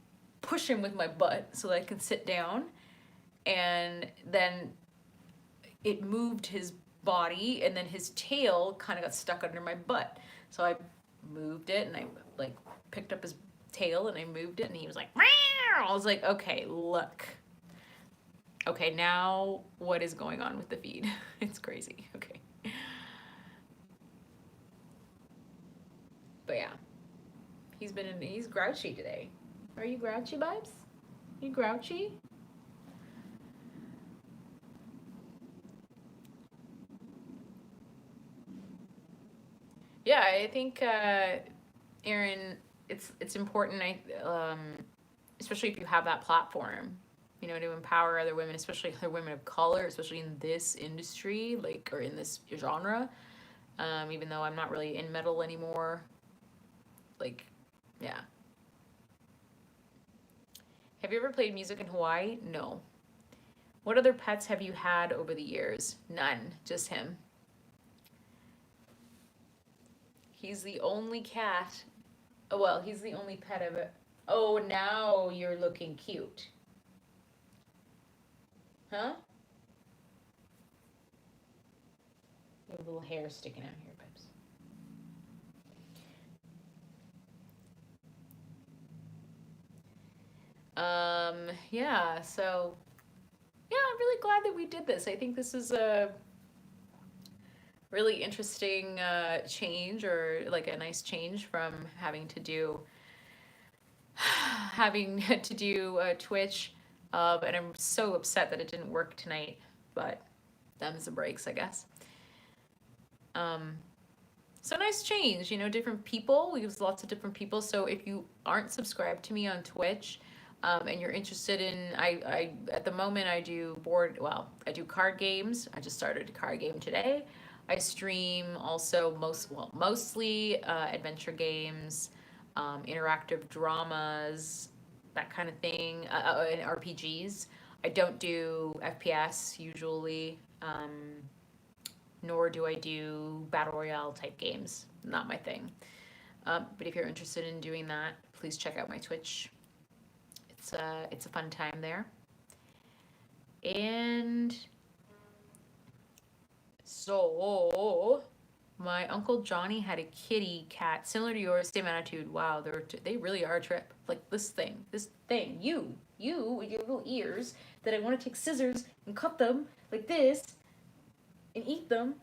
push him with my butt so that I can sit down, and then it moved his body, and then his tail kind of got stuck under my butt. So I moved it, and I like picked up his tail and I moved it, and he was like, meow. I was like, okay, look. Okay, now what is going on with the feed? It's crazy. Okay. But yeah, he's grouchy today. Are you grouchy, Bibes? You grouchy? Yeah, I think Aaron, it's important. Especially if you have that platform, you know, to empower other women, especially other women of color, especially in this industry, like, or in this genre. Even though I'm not really in metal anymore, like, yeah. Have you ever played music in Hawaii? No. What other pets have you had over the years? None, just him. He's the only cat. Oh, well, he's the only pet of it. Oh, now you're looking cute. Huh? You have a little hair sticking out here, Pips. Yeah, so, yeah, I'm really glad that we did this. I think this is a really interesting change, or like a nice change from having to do Twitch. And I'm so upset that it didn't work tonight, but them's the breaks, I guess. So nice change, you know, different people. We use lots of different people. So if you aren't subscribed to me on Twitch, and you're interested in, I at the moment I do I do card games. I just started a card game today. I stream also mostly adventure games, interactive dramas, that kind of thing, and RPGs. I don't do FPS usually, nor do I do battle royale type games. Not my thing. But if you're interested in doing that, please check out my Twitch. It's a fun time there. And so my Uncle Johnny had a kitty cat similar to yours, same attitude. Wow, they really are a trip. Like this thing, you with your little ears that I want to take scissors and cut them like this and eat them.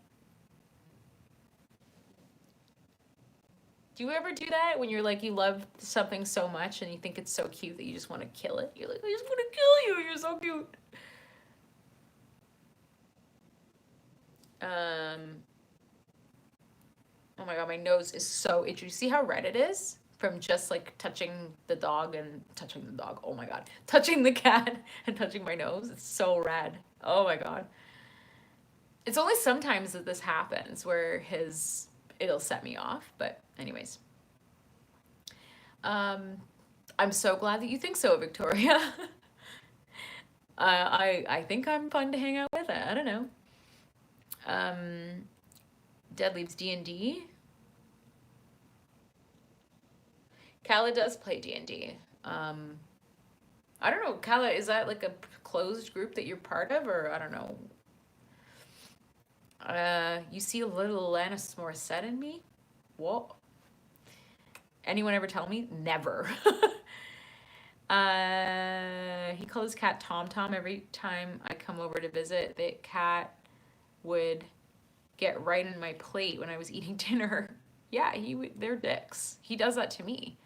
Do you ever do that when you're like, you love something so much and you think it's so cute that you just want to kill it? You're like, I just want to kill you. You're so cute. Um, oh my God, my nose is so itchy. See how red it is? From just like touching the dog and touching the dog. Oh my God. Touching the cat and touching my nose. It's so red. Oh my God. It's only sometimes that this happens where it'll set me off. But anyways. I'm so glad that you think so, Victoria. I think I'm fun to hang out with. I don't know. Dead Leaves D&D. Kala does play D&D. I don't know, Kala, is that like a closed group that you're part of, or I don't know. You see a little Alanis Morissette in me? What? Anyone ever tell me? Never. He called his cat Tom Tom every time I come over to visit. The cat would get right in my plate when I was eating dinner. Yeah, they're dicks. He does that to me.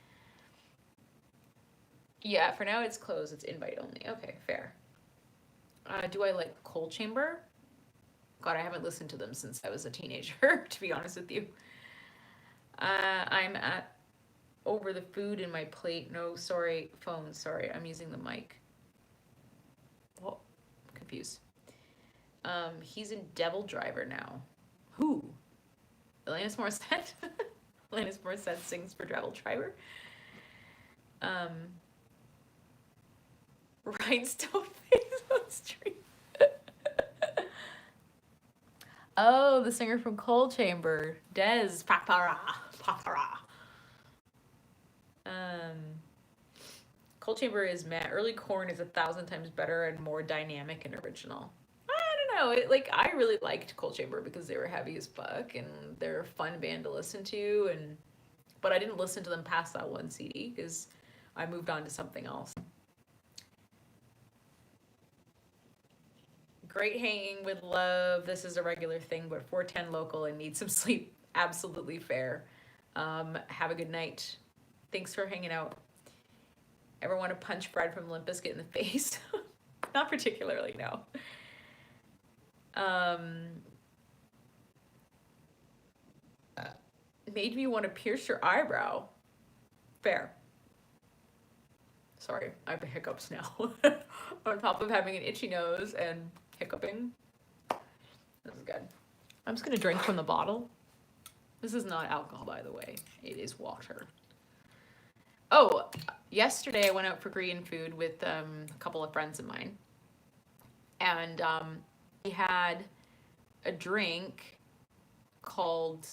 Yeah, for now it's closed. It's invite only. Okay, fair. Do I like Cold Chamber? God, I haven't listened to them since I was a teenager, to be honest with you. I'm at over the food in my plate. No, sorry, phone. Sorry, I'm using the mic. Oh, I'm confused. He's in Devil Driver now. Who? Alanis Morissette? Alanis Morissette sings for Devil Driver. Rhinestone Face on street. Oh, the singer from Cold Chamber. Des Papara. Cold Chamber is meh. Early Corn is 1,000 times better and more dynamic and original. I don't know. I really liked Cold Chamber because they were heavy as fuck and they're a fun band to listen to. But I didn't listen to them past that one CD because I moved on to something else. Great hanging with love. This is a regular thing, but 4:10 local and need some sleep. Absolutely fair. Have a good night. Thanks for hanging out. Ever want to punch Brad from Limp Bizkit in the face? Not particularly, no. Made me want to pierce your eyebrow. Fair. Sorry, I have hiccups now. On top of having an itchy nose and hiccuping. This is good. I'm just gonna drink from the bottle. This is not alcohol, by the way. It is water. Oh, yesterday I went out for Korean food with a couple of friends of mine. And we had a drink called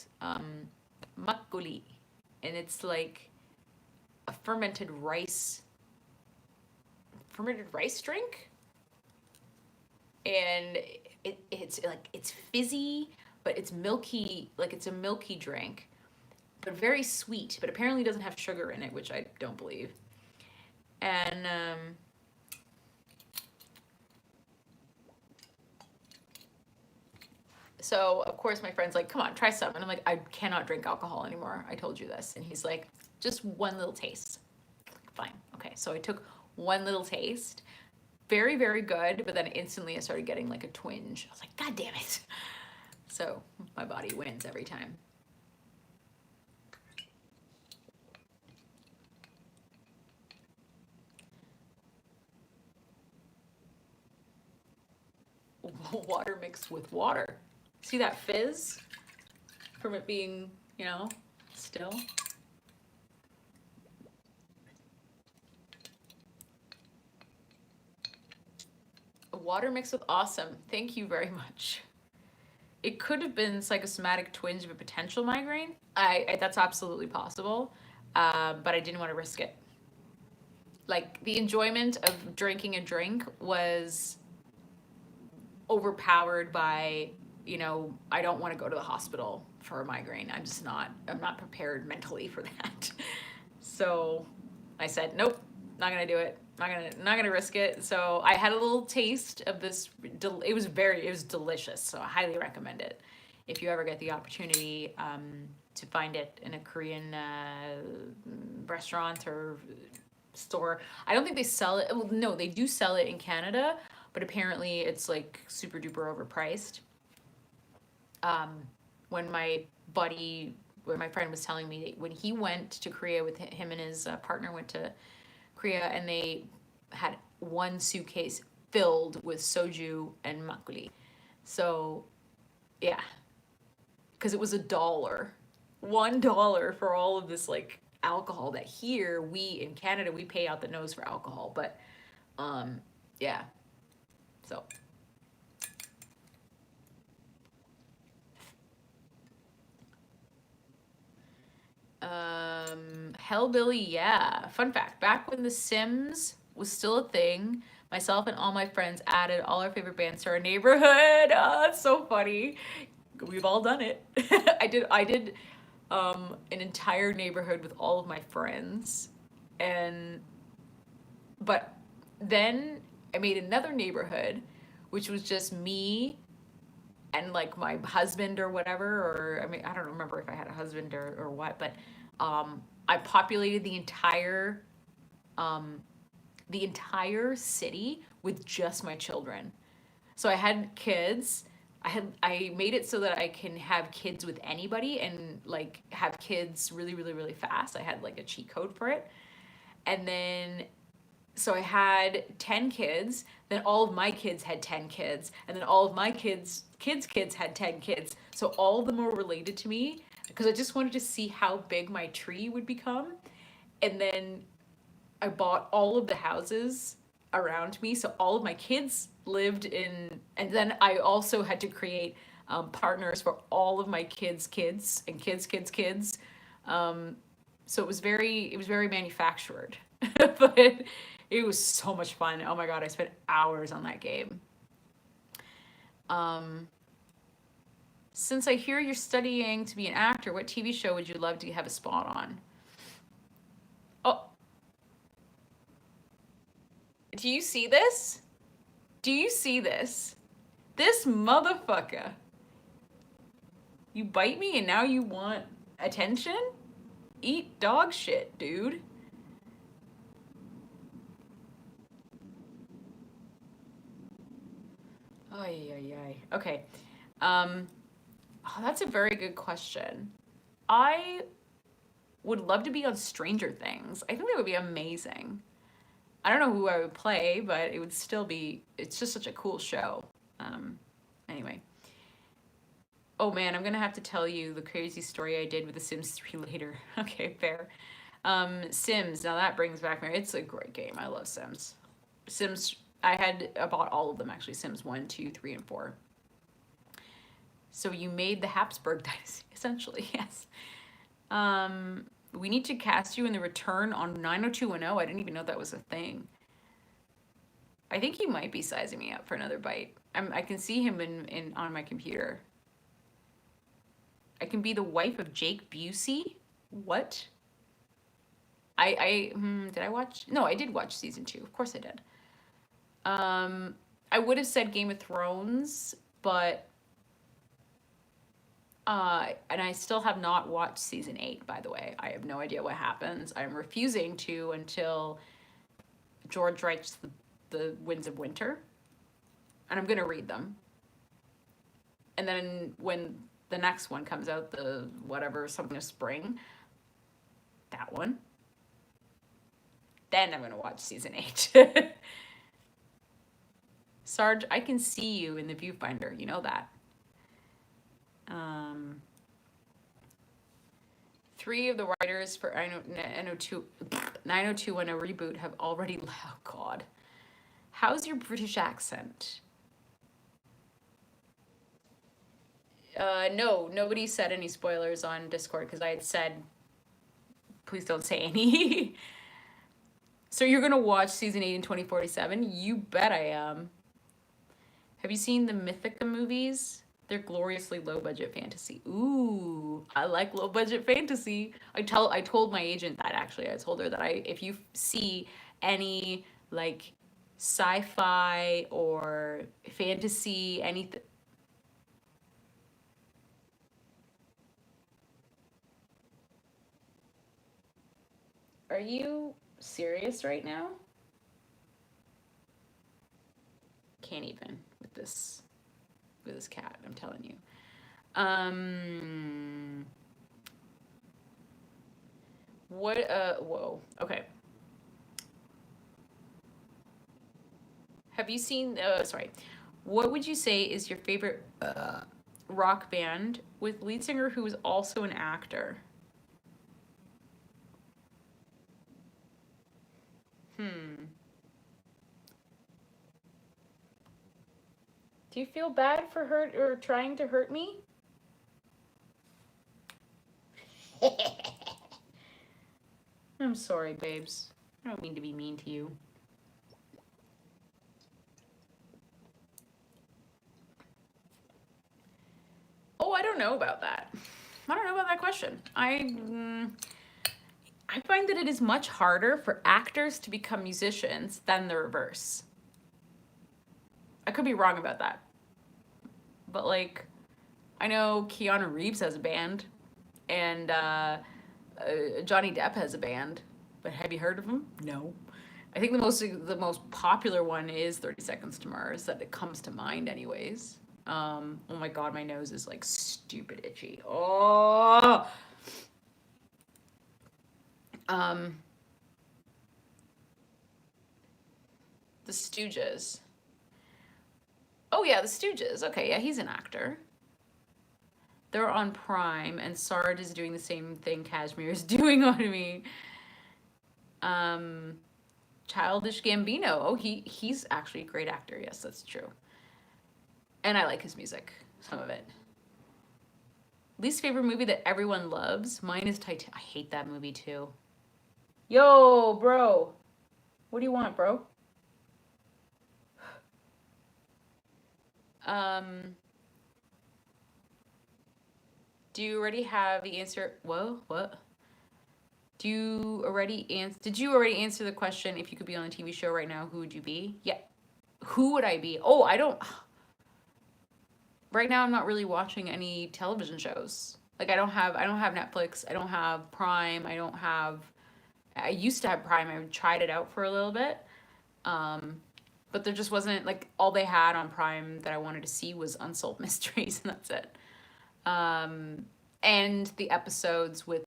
makgeolli. And it's like a fermented rice drink. And it's fizzy, but it's milky, like it's a milky drink, but very sweet, but apparently doesn't have sugar in it, which I don't believe. And so of course my friend's like, come on, try some. And I'm like, I cannot drink alcohol anymore. I told you this. And he's like, just one little taste. Fine. Okay. So I took one little taste. Very, very good, but then instantly I started getting like a twinge. I was like, God damn it. So my body wins every time. Water mixed with water. See that fizz from it being, still? Water mixed with awesome. Thank you very much. It could have been psychosomatic twinge of a potential migraine. That's absolutely possible, but I didn't want to risk it. Like, the enjoyment of drinking a drink was overpowered by, I don't want to go to the hospital for a migraine. I'm not prepared mentally for that. So I said, nope, not gonna do it. Not gonna risk it. So I had a little taste of this. It was delicious. So I highly recommend it if you ever get the opportunity to find it in a Korean restaurant or store. I don't think they sell it. Well, no, they do sell it in Canada, but apparently it's like super duper overpriced. um, when when my friend was telling me that when he went to Korea with him and his partner went to Korea, and they had one suitcase filled with soju and makgeolli. So yeah, because it was $1 for all of this like alcohol that here we in Canada we pay out the nose for alcohol, but yeah, so Hellbilly, yeah. Fun fact, back when The Sims was still a thing, myself and all my friends added all our favorite bands to our neighborhood. Oh, it's so funny. We've all done it. I did an entire neighborhood with all of my friends. And but then I made another neighborhood which was just me and like my husband or whatever, or I mean I don't remember if I had a husband or what, but I populated um, the entire city with just my children. So I had kids. I made it so that I can have kids with anybody and like have kids really really really fast. I had like a cheat code for it. And then so I had 10 kids, then all of my kids had 10 kids, and then all of my kids had 10 kids. So all of them were related to me because I just wanted to see how big my tree would become. And then I bought all of the houses around me, so all of my kids lived in, and then I also had to create partners for all of my kids and kids. Um, so it was very manufactured, but it was so much fun. Oh my god, I spent hours on that game. Um, since I hear you're studying to be an actor, what TV show would you love to have a spot on? Oh, do you see this? Do you see this? This motherfucker. You bite me and now you want attention? Eat dog shit, dude. Ay, ay, ay. Okay. Um, oh, that's a very good question. I would love to be on Stranger Things. I think that would be amazing. I don't know who I would play, but it would still be, it's just such a cool show. Um, anyway. Oh man, I'm gonna have to tell you the crazy story I did with The Sims 3 later. Okay, fair. Sims, now that brings back memory. It's a great game. I love Sims. Sims, I bought all of them actually. Sims 1, 2, 3, and 4. So you made the Habsburg dynasty, essentially, yes. We need to cast you in the return on 90210. I didn't even know that was a thing. I think he might be sizing me up for another bite. I can see him in on my computer. I can be the wife of Jake Busey? What? Did I watch? No, I did watch season 2. Of course I did. I would have said Game of Thrones, but and I still have not watched season 8, by the way. I have no idea what happens. I'm refusing to until George writes the Winds of Winter, and I'm gonna read them. And then when the next one comes out, the whatever, something of spring, that one, then I'm gonna watch season 8. Sarge, I can see you in the viewfinder. You know that. Um, 3 of the writers for 90210 reboot have already. Oh God, how's your British accent? No, nobody said any spoilers on Discord because I had said, please don't say any. So you're gonna watch season 8 in 2047? You bet I am. Have you seen the Mythica movies? They're gloriously low budget fantasy. Ooh, I like low budget fantasy. I told my agent that actually. I told her that if you see any like sci-fi or fantasy anything. Are you serious right now? Can't even with this cat, I'm telling you. Um, whoa. Okay. Have you seen, sorry. What would you say is your favorite rock band with lead singer who is also an actor? Hmm. Do you feel bad for hurt or trying to hurt me? I'm sorry, babes. I don't mean to be mean to you. Oh, I don't know about that. I don't know about that question. I find that it is much harder for actors to become musicians than the reverse. I could be wrong about that. But like, I know Keanu Reeves has a band, and Johnny Depp has a band. But have you heard of them? No. I think the most popular one is 30 Seconds to Mars that it comes to mind anyways. Oh my god, my nose is like stupid itchy. Oh. Um, the Stooges. Oh yeah, the Stooges. Okay, yeah, he's an actor. They're on Prime, and Sarge is doing the same thing Kashmir is doing on me. Um, Childish Gambino. Oh, he's actually a great actor. Yes, that's true. And I like his music, some of it. Least favorite movie that everyone loves. Mine is Titanic. I hate that movie too. Yo, bro. What do you want, bro? Um, do you already have the answer? Whoa, what? Do you already answer? Did you already answer the question? If you could be on a TV show right now, who would you be? Yeah. Who would I be? Oh, I don't. Right now, I'm not really watching any television shows. Like I don't have Netflix. I don't have Prime. I don't have. I used to have Prime. I tried it out for a little bit. Um, but there just wasn't like all they had on Prime that I wanted to see was Unsolved Mysteries, and that's it. Um, and the episodes with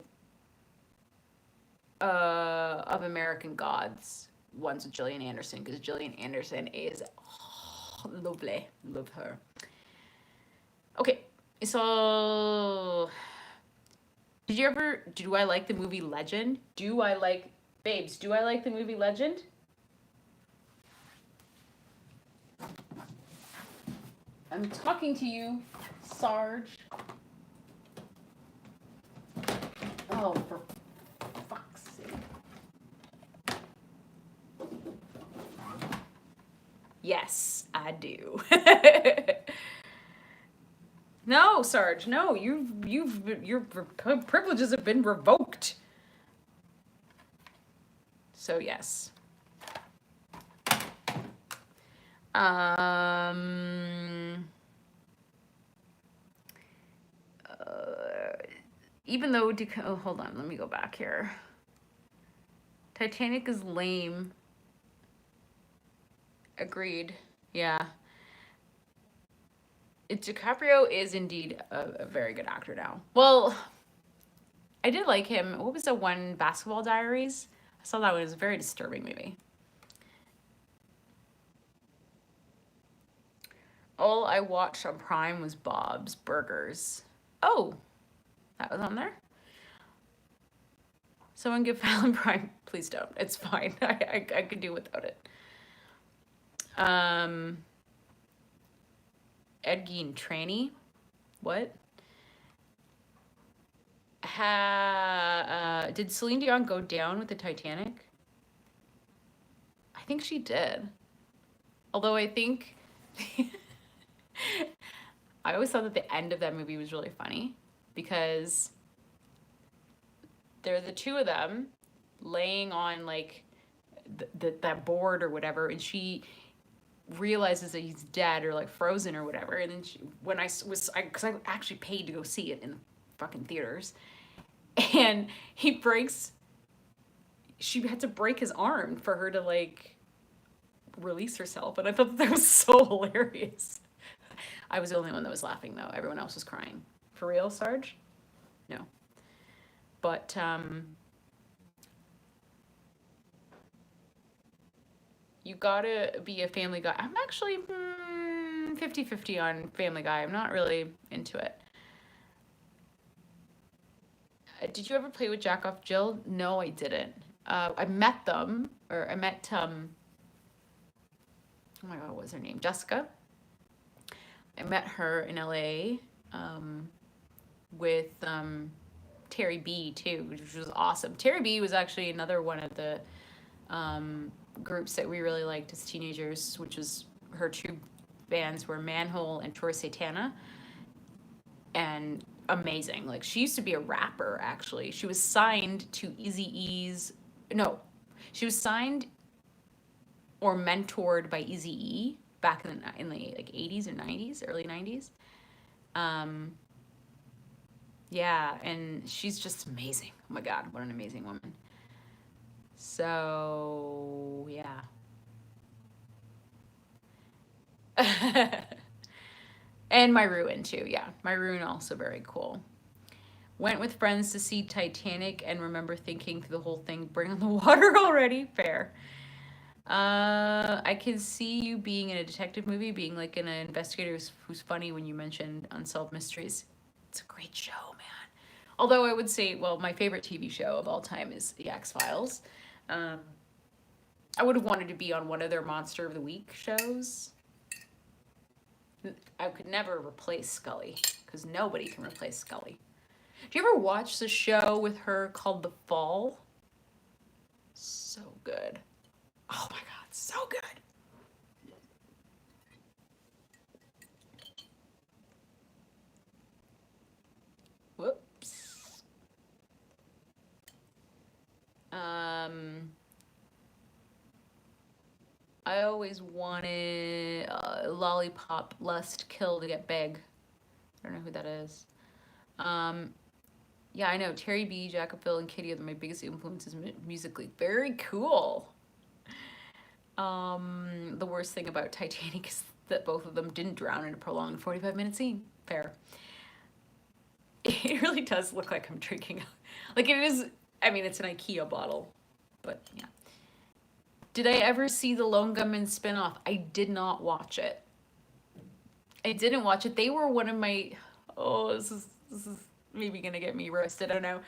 of American Gods, ones with Gillian Anderson, because Gillian Anderson is lovely, love her. Okay, so do I like the movie Legend? Do I like babes? Do I like the movie Legend? I'm talking to you, Sarge. Oh, for fuck's sake. Yes, I do. No, Sarge, no, your privileges have been revoked. So yes. Um, even though, oh, hold on, let me go back here. Titanic is lame. Agreed. Yeah. DiCaprio is indeed a very good actor now. Well, I did like him. What was the one, Basketball Diaries? I saw that one. It was a very disturbing movie. All I watched on Prime was Bob's Burgers. Oh, that was on there? Someone give Fallon Prime. Please don't. It's fine. I could do without it. Um, Ed Gein Tranny. What? Did Celine Dion go down with the Titanic? I think she did. Although I think I always thought that the end of that movie was really funny because they're the two of them laying on like that board or whatever, and she realizes that he's dead or like frozen or whatever. And then when because I actually paid to go see it in the fucking theaters, and he breaks. She had to break his arm for her to like release herself, and I thought that was so hilarious. I was the only one that was laughing though. Everyone else was crying. For real, Sarge? No. But you gotta be a Family Guy. I'm actually 50-50 on Family Guy. I'm not really into it. Did you ever play with Jack Off Jill? No, I didn't. I met them, or I met, oh my God, what was her name? Jessica. I met her in LA with Terry B too, which was awesome. Terry B was actually another one of the groups that we really liked as teenagers, which was her two bands were Manhole and Tor Satana. And amazing. Like, she used to be a rapper, actually. She was signed to Eazy-E's. No, she was signed or mentored by Eazy-E back in the like 80s or 90s, early 90s. Yeah, and she's just amazing. Oh my God, what an amazing woman. So, yeah. And My Ruin too, yeah. My Ruin also very cool. Went with friends to see Titanic and remember thinking through the whole thing, bring on the water already. Fair. I can see you being in a detective movie, being like an investigator who's funny when you mentioned Unsolved Mysteries. It's a great show, man. Although I would say, well, my favorite TV show of all time is The X-Files. I would have wanted to be on one of their Monster of the Week shows. I could never replace Scully, because nobody can replace Scully. Do you ever watch the show with her called The Fall? So good. Oh my God, so good. Whoops. I always wanted Lollipop, Lust, Kill to Get Big. I don't know who that is. Yeah, I know. Terry B, Jackaphill, and Kitty are my biggest influences musically. Very cool. The worst thing about Titanic is that both of them didn't drown in a prolonged 45-minute scene. Fair. It really does look like I'm drinking. Like, it is, I mean, it's an IKEA bottle, but yeah. Did I ever see the Lone Gunman spinoff? I did not watch it. I didn't watch it. They were one of my, oh, this is maybe gonna get me roasted. I don't know.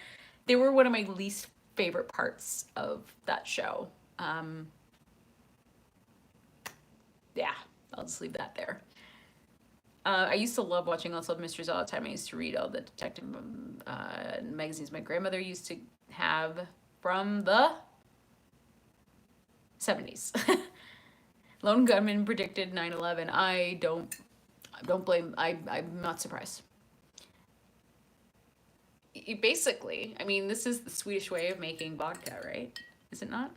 They were one of my least favorite parts of that show. Yeah, I'll just leave that there. I used to love watching Unsolved Mysteries all the time. I used to read all the detective magazines my grandmother used to have from the 70s. Lone Gunman predicted 9/11. I don't blame. I'm not surprised. Basically, I mean, this is the Swedish way of making vodka, right? Is it not?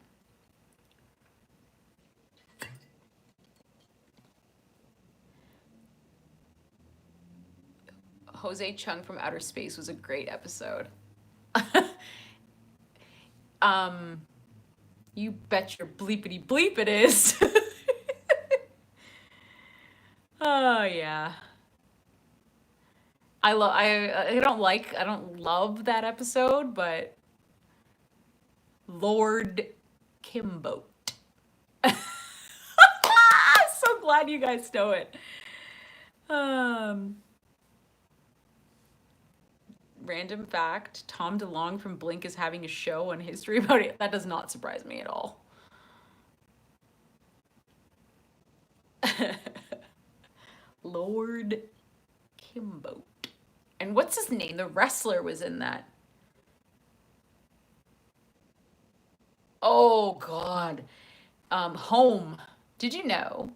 Jose Chung from Outer Space was a great episode. You bet your bleepity bleep it is. Oh yeah. I don't love that episode, but Lord Kimboat. So glad you guys know it. Random fact, Tom DeLonge from Blink is having a show on History about it. That does not surprise me at all. Lord Kimboat. And what's his name? The wrestler was in that. Oh God. Home. Did you know?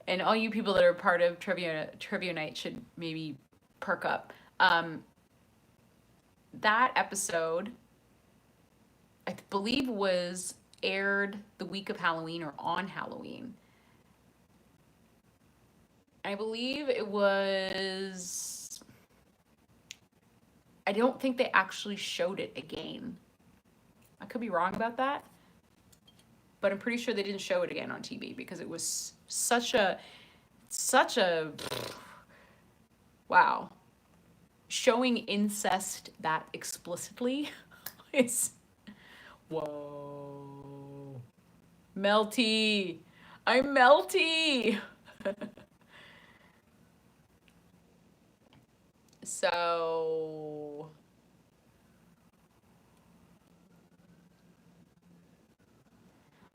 And all you people that are part of trivia night should maybe perk up. That episode, I believe, was aired the week of Halloween or on Halloween. I believe it was. I don't think they actually showed it again. I could be wrong about that, but I'm pretty sure they didn't show it again on TV because it was such a Wow. Showing incest that explicitly is whoa. Melty. I'm melty. So,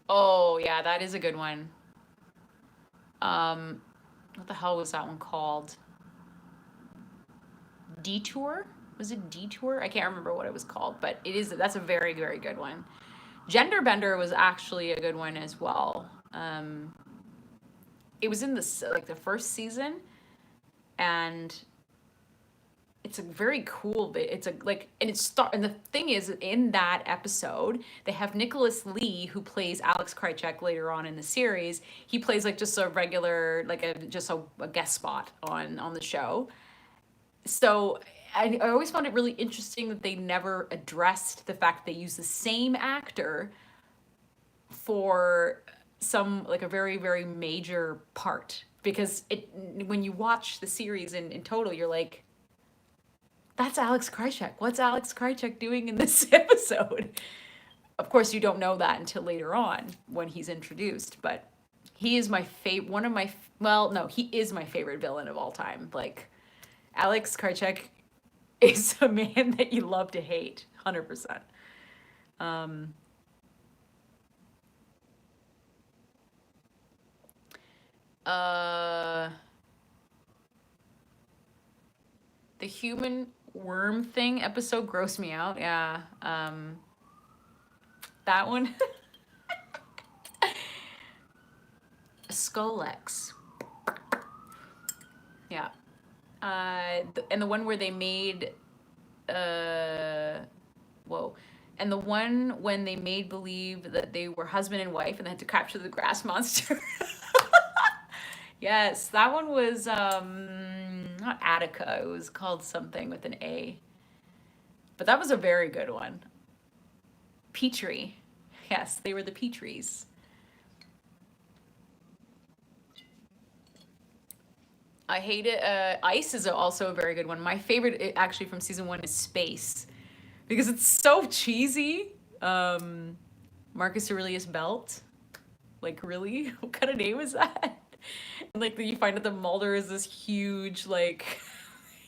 oh yeah, that is a good one. Um, what the hell was that one called? Detour? Was it Detour? I can't remember what it was called, but that's a very, very good one. Gender Bender was actually a good one as well. It was in the first season, and it's a very cool bit. It's a like, and and the thing is, in that episode, they have Nicholas Lee, who plays Alex Krycek later on in the series. He plays like just a regular, like a guest spot on the show. So I always found it really interesting that they never addressed the fact that they use the same actor for some like a very, very major part, because it when you watch the series in total, you're like, that's Alex Krycek. What's Alex Krycek doing in this episode? Of course, you don't know that until later on when he's introduced, but he is my favorite, one of my, well, no, he is my favorite villain of all time. Like, Alex Krycek is a man that you love to hate, 100%. Um, uh, the human worm thing episode grossed me out. Yeah. That one. Skullx. Yeah. And the one where they made, whoa. And the one when they made believe that they were husband and wife and they had to capture the grass monster. Yes, that one was not Attica. It was called something with an A. But that was a very good one. Petrie. Yes, they were the Petries. I hate it. Ice is also a very good one. My favorite, actually, from season one is Space, because it's so cheesy. Marcus Aurelius Belt. Like, really? What kind of name is that? And, like, you find out that Mulder is this huge, like,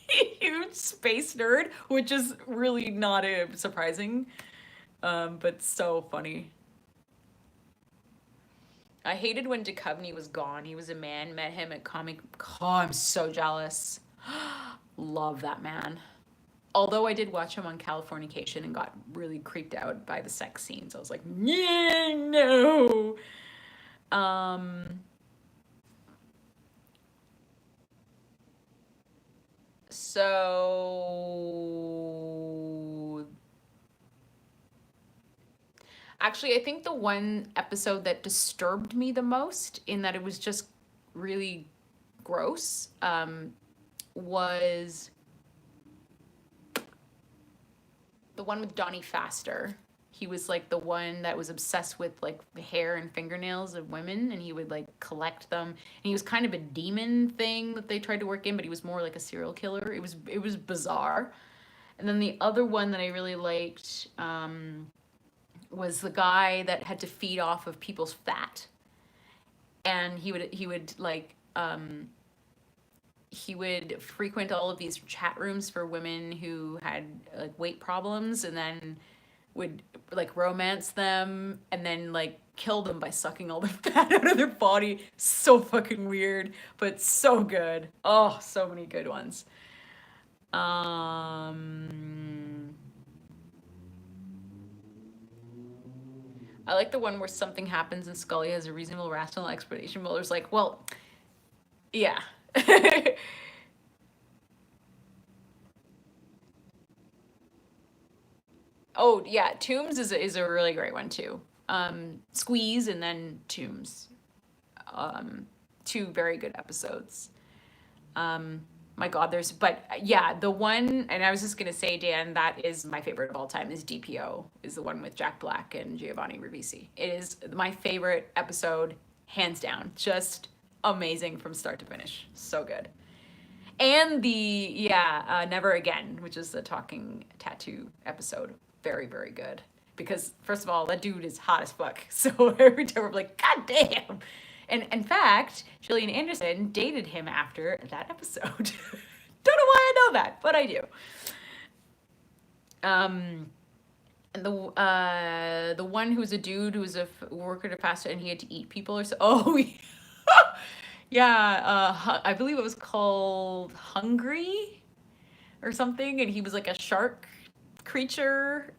huge space nerd, which is really not surprising, but so funny. I hated when Duchovny was gone. He was a man, met him at Comic. Oh, I'm so jealous. Love that man. Although I did watch him on Californication and got really creeped out by the sex scenes. I was like, yeah, no. Um, so actually, I think the one episode that disturbed me the most, in that it was just really gross, was the one with Donnie Faster. He was like the one that was obsessed with like the hair and fingernails of women, and he would like collect them. And he was kind of a demon thing that they tried to work in, but he was more like a serial killer. It was bizarre. And then the other one that I really liked, was the guy that had to feed off of people's fat, and he would like, he would frequent all of these chat rooms for women who had like weight problems, and then would like romance them and then like kill them by sucking all the fat out of their body. So fucking weird, but so good. Oh, so many good ones. Um, I like the one where something happens and Scully has a reasonable, rational explanation. Mulder's like, well, yeah. Oh yeah, Tombs is a really great one too. Squeeze and then Tombs. Um, Two very good episodes. My God, but yeah, the one, and I was just gonna say, Dan, that is my favorite of all time, is DPO, is the one with Jack Black and Giovanni Ribisi. It is my favorite episode, hands down. Just amazing from start to finish. So good. And the, yeah, Never Again, which is the talking tattoo episode. Very, very good. Because, first of all, that dude is hot as fuck. So every time we're like, God damn. And in fact, Gillian Anderson dated him after that episode. Don't know why I know that, but I do. And the one who was a dude who was a worker at a fast food and he had to eat people or so. Oh, yeah. I believe it was called Hungry or something, and he was like a shark creature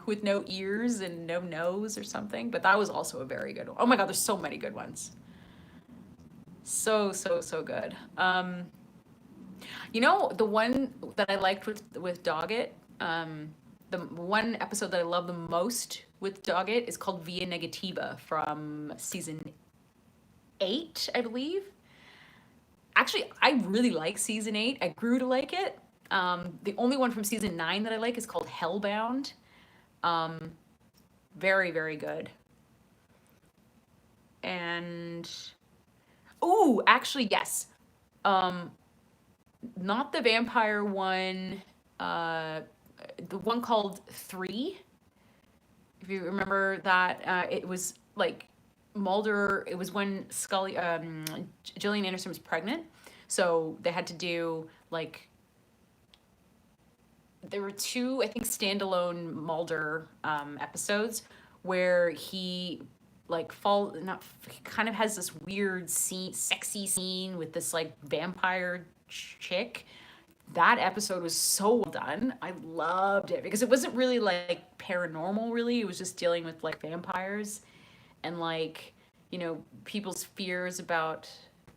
with no ears and no nose or something. But that was also a very good one. Oh my god, there's so many good ones. So good. You know, the one that I liked with Doggett, the one episode that I love the most with Doggett is called Via Negativa from season 8, I believe. Actually, I really like season 8. I grew to like it. The only one from season 9 that I like is called Hellbound. Very, very good. And oh, actually, yes. Not the vampire one. The one called 3. If you remember that, it was like Mulder. It was when Scully, Gillian Anderson was pregnant, so they had to do like there were 2, I think, standalone Mulder episodes where he like he kind of has this weird sexy scene with this like vampire chick. That episode was so well done. I loved it because it wasn't really like paranormal, really. It was just dealing with like vampires and like, you know, people's fears about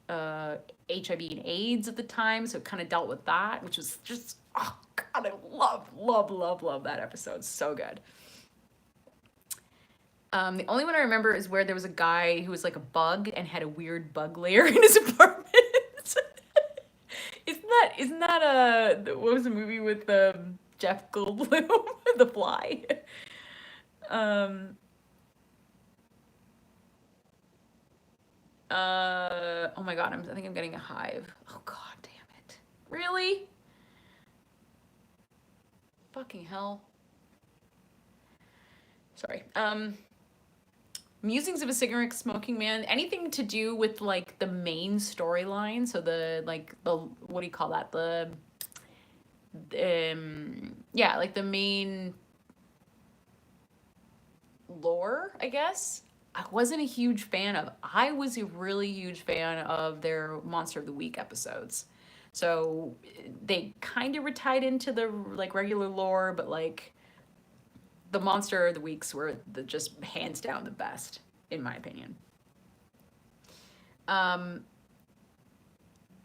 HIV and AIDS at the time. So it kind of dealt with that, which was just, oh God, I love that episode. So good. The only one I remember is where there was a guy who was like a bug and had a weird bug lair in his apartment. Isn't that what was the movie with Jeff Goldblum, The Fly? Um, oh my god, I think I'm getting a hive. Oh god damn it. Really? Fucking hell. Sorry. Musings of a Cigarette Smoking Man, anything to do with like the main storyline, so the what do you call that, yeah, like the main lore, I guess. I wasn't a huge fan of. I was a really huge fan of their Monster of the Week episodes, so they kind of were tied into the like regular lore, but like the Monster of the Weeks were just hands down the best, in my opinion.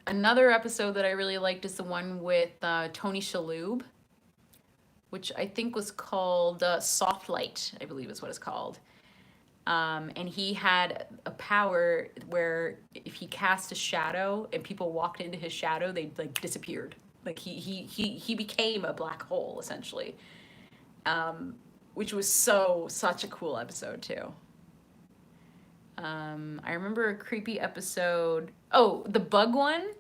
Another episode that I really liked is the one with Tony Shalhoub, which I think was called Soft Light, I believe is what it's called. And he had a power where if he cast a shadow and people walked into his shadow, they like disappeared. Like he became a black hole essentially. Which was such a cool episode too. I remember a creepy episode. Oh, the bug one.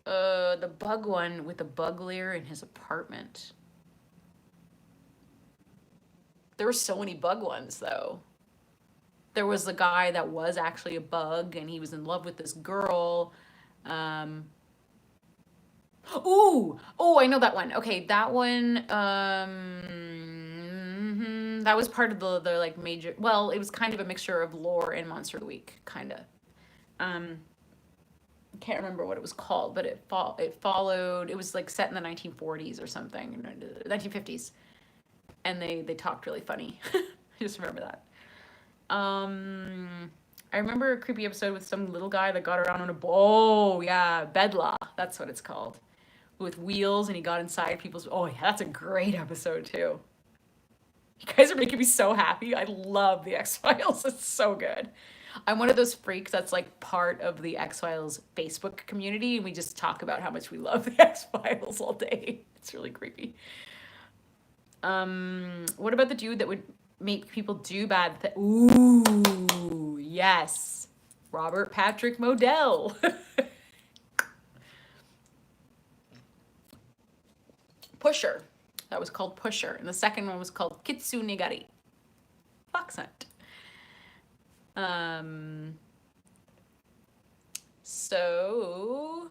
The bug one with a bug lair in his apartment. There were so many bug ones though. There was the guy that was actually a bug and he was in love with this girl. Ooh, oh, I know that one. Okay, that one. That was part of the like major. Well, it was kind of a mixture of lore and Monster of the Week, kind of. Can't remember what it was called, but it followed. It was like set in the 1940s or something, 1950s, and they talked really funny. I just remember that. I remember a creepy episode with some little guy that got around on a boat. Oh yeah, Bedlaw. That's what it's called. With wheels, and he got inside people's. Oh yeah, that's a great episode too. You guys are making me so happy. I love the X-Files. It's so good. I'm one of those freaks that's like part of the X-Files Facebook community, and we just talk about how much we love the X-Files all day. It's really creepy. What about the dude that would make people do bad things? Ooh, yes. Robert Patrick Modell. Pusher. That was called Pusher. And the second one was called Kitsu Nigari. Fox Hunt. So...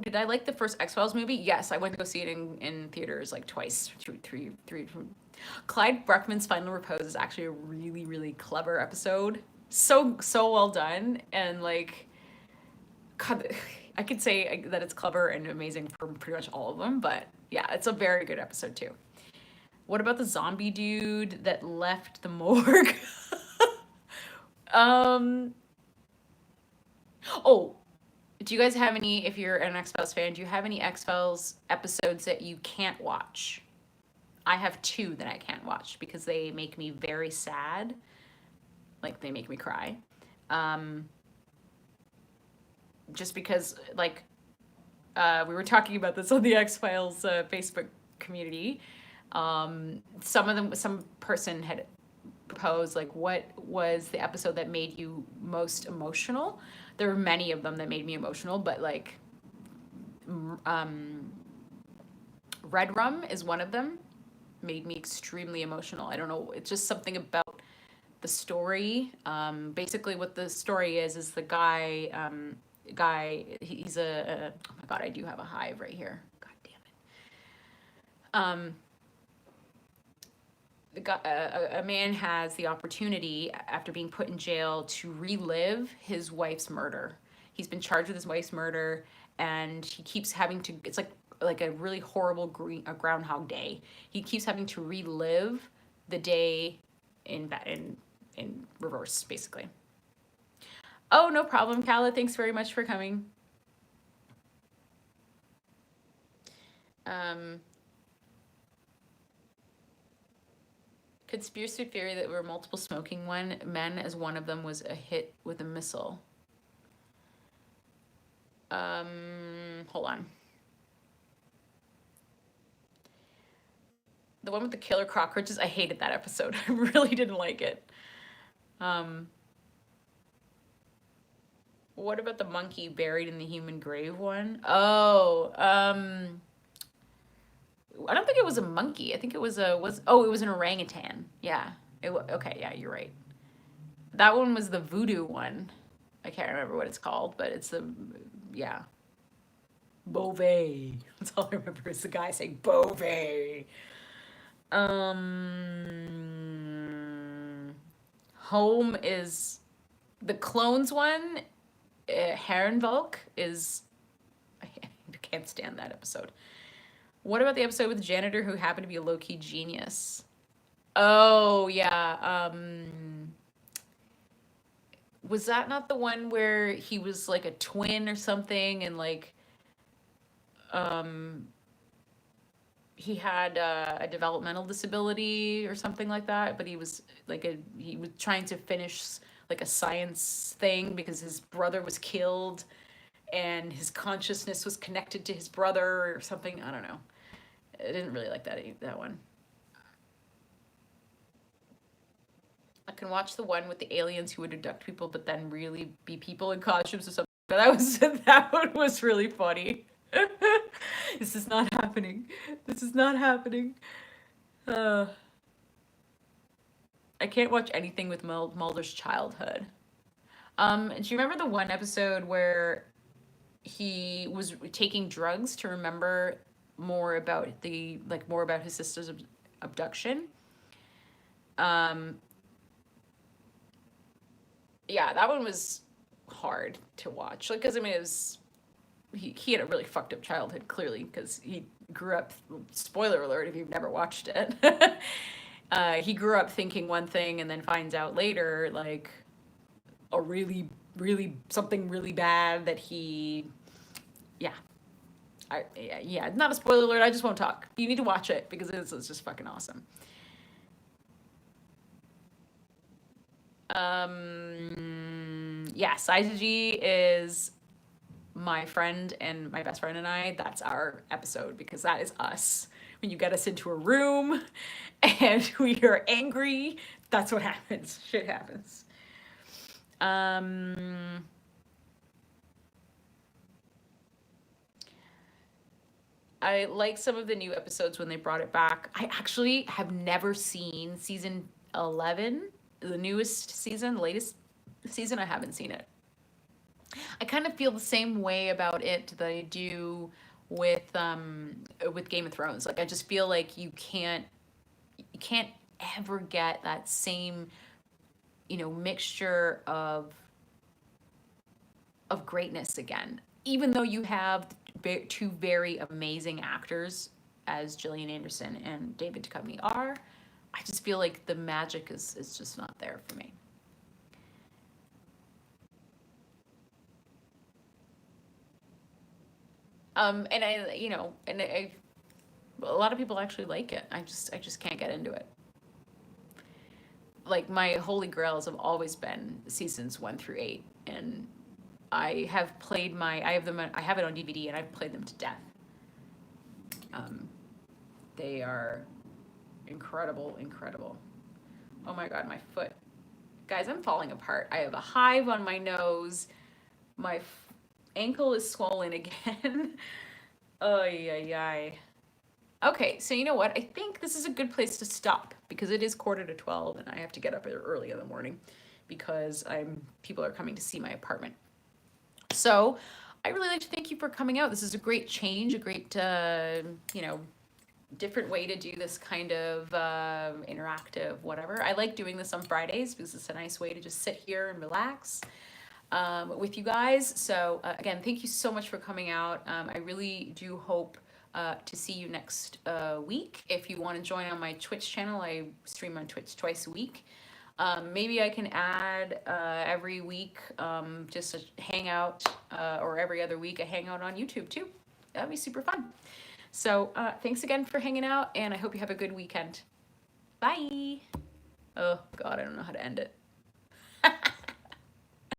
did I like the first X-Files movie? Yes, I went to go see it in theaters like twice, three. Clyde Bruckman's Final Repose is actually a really, really clever episode. So well done, and like, God, I could say that it's clever and amazing for pretty much all of them, but yeah, it's a very good episode too. What about the zombie dude that left the morgue? Oh, do you guys have any, if you're an X-Files fan, do you have any X-Files episodes that you can't watch? I have 2 that I can't watch because they make me very sad. Like, they make me cry. Just because, like, we were talking about this on the X-Files Facebook community. Some person had proposed, like, what was the episode that made you most emotional? There were many of them that made me emotional, but like, Red Rum is one of them. Made me extremely emotional. I don't know. It's just something about the story. Basically, what the story is the guy. He's a. Oh my God! I do have a hive right here. God damn it. A man has the opportunity after being put in jail to relive his wife's murder. He's been charged with his wife's murder, and he keeps having to. It's like a really horrible Groundhog Day. He keeps having to relive the day in reverse, basically. Oh, no problem, Kala. Thanks very much for coming. Conspiracy theory that there were multiple smoking men, as one of them was a hit with a missile. Hold on. The one with the killer cockroaches, I hated that episode. I really didn't like it. What about the monkey buried in the human grave one? Oh, I don't think it was a monkey. I think it was it was an orangutan. Yeah. Okay, yeah, you're right. That one was the voodoo one. I can't remember what it's called, but it's yeah. Beauvais. That's all I remember is the guy saying Beauvais. Home is the clones one. Herrenvolk is. I can't stand that episode. What about the episode with the janitor who happened to be a low-key genius? Oh, yeah. Was that not the one where he was like a twin or something, and like he had a developmental disability or something like that, but he was he was trying to finish like a science thing because his brother was killed and his consciousness was connected to his brother or something. I don't know. I didn't really like that one. I can watch the one with the aliens who would abduct people but then really be people in costumes or something. That one was really funny. This is not happening. This is not happening. I can't watch anything with Mulder's childhood. Do you remember the one episode where he was taking drugs to remember more about his sister's abduction? Yeah, that one was hard to watch. Like, because I mean, it was he had a really fucked up childhood, clearly, because he grew up. Spoiler alert! If you've never watched it, he grew up thinking one thing and then finds out later, like, a really, really something really bad that he, yeah. Yeah, not a spoiler alert. I just won't talk. You need to watch it because it's just fucking awesome. Yeah, Saiji is my friend and my best friend and I. That's our episode because that is us. when you get us into a room and we are angry, that's what happens. Shit happens. I like some of the new episodes when they brought it back. I actually have never seen season 11, the newest season, the latest season. I haven't seen it. I kind of feel the same way about it that I do with Game of Thrones. Like I just feel like you can't ever get that same, mixture of greatness again. Even though you have two very amazing actors as Gillian Anderson and David Duchovny are, I just feel like the magic is just not there for me. And a lot of people actually like it. I just can't get into it. Like my holy grails have always been seasons 1 through 8, and I have it on DVD and I've played them to death. They are incredible. Oh my God, my foot. Guys, I'm falling apart. I have a hive on my nose. My ankle is swollen again. Ay, ay, ay. Okay, so you know what? I think this is a good place to stop because it is 11:45 and I have to get up early in the morning because people are coming to see my apartment. So I really like to thank you for coming out. This is a great change, a great, different way to do this kind of interactive whatever. I like doing this on Fridays because it's a nice way to just sit here and relax with you guys. So again, thank you so much for coming out. I really do hope to see you next week. If you want to join on my Twitch channel, I stream on Twitch twice a week. Maybe I can add every week just a hangout or every other week a hangout on YouTube too. That'd be super fun. So thanks again for hanging out, and I hope you have a good weekend. Bye. Oh God, I don't know how to end it.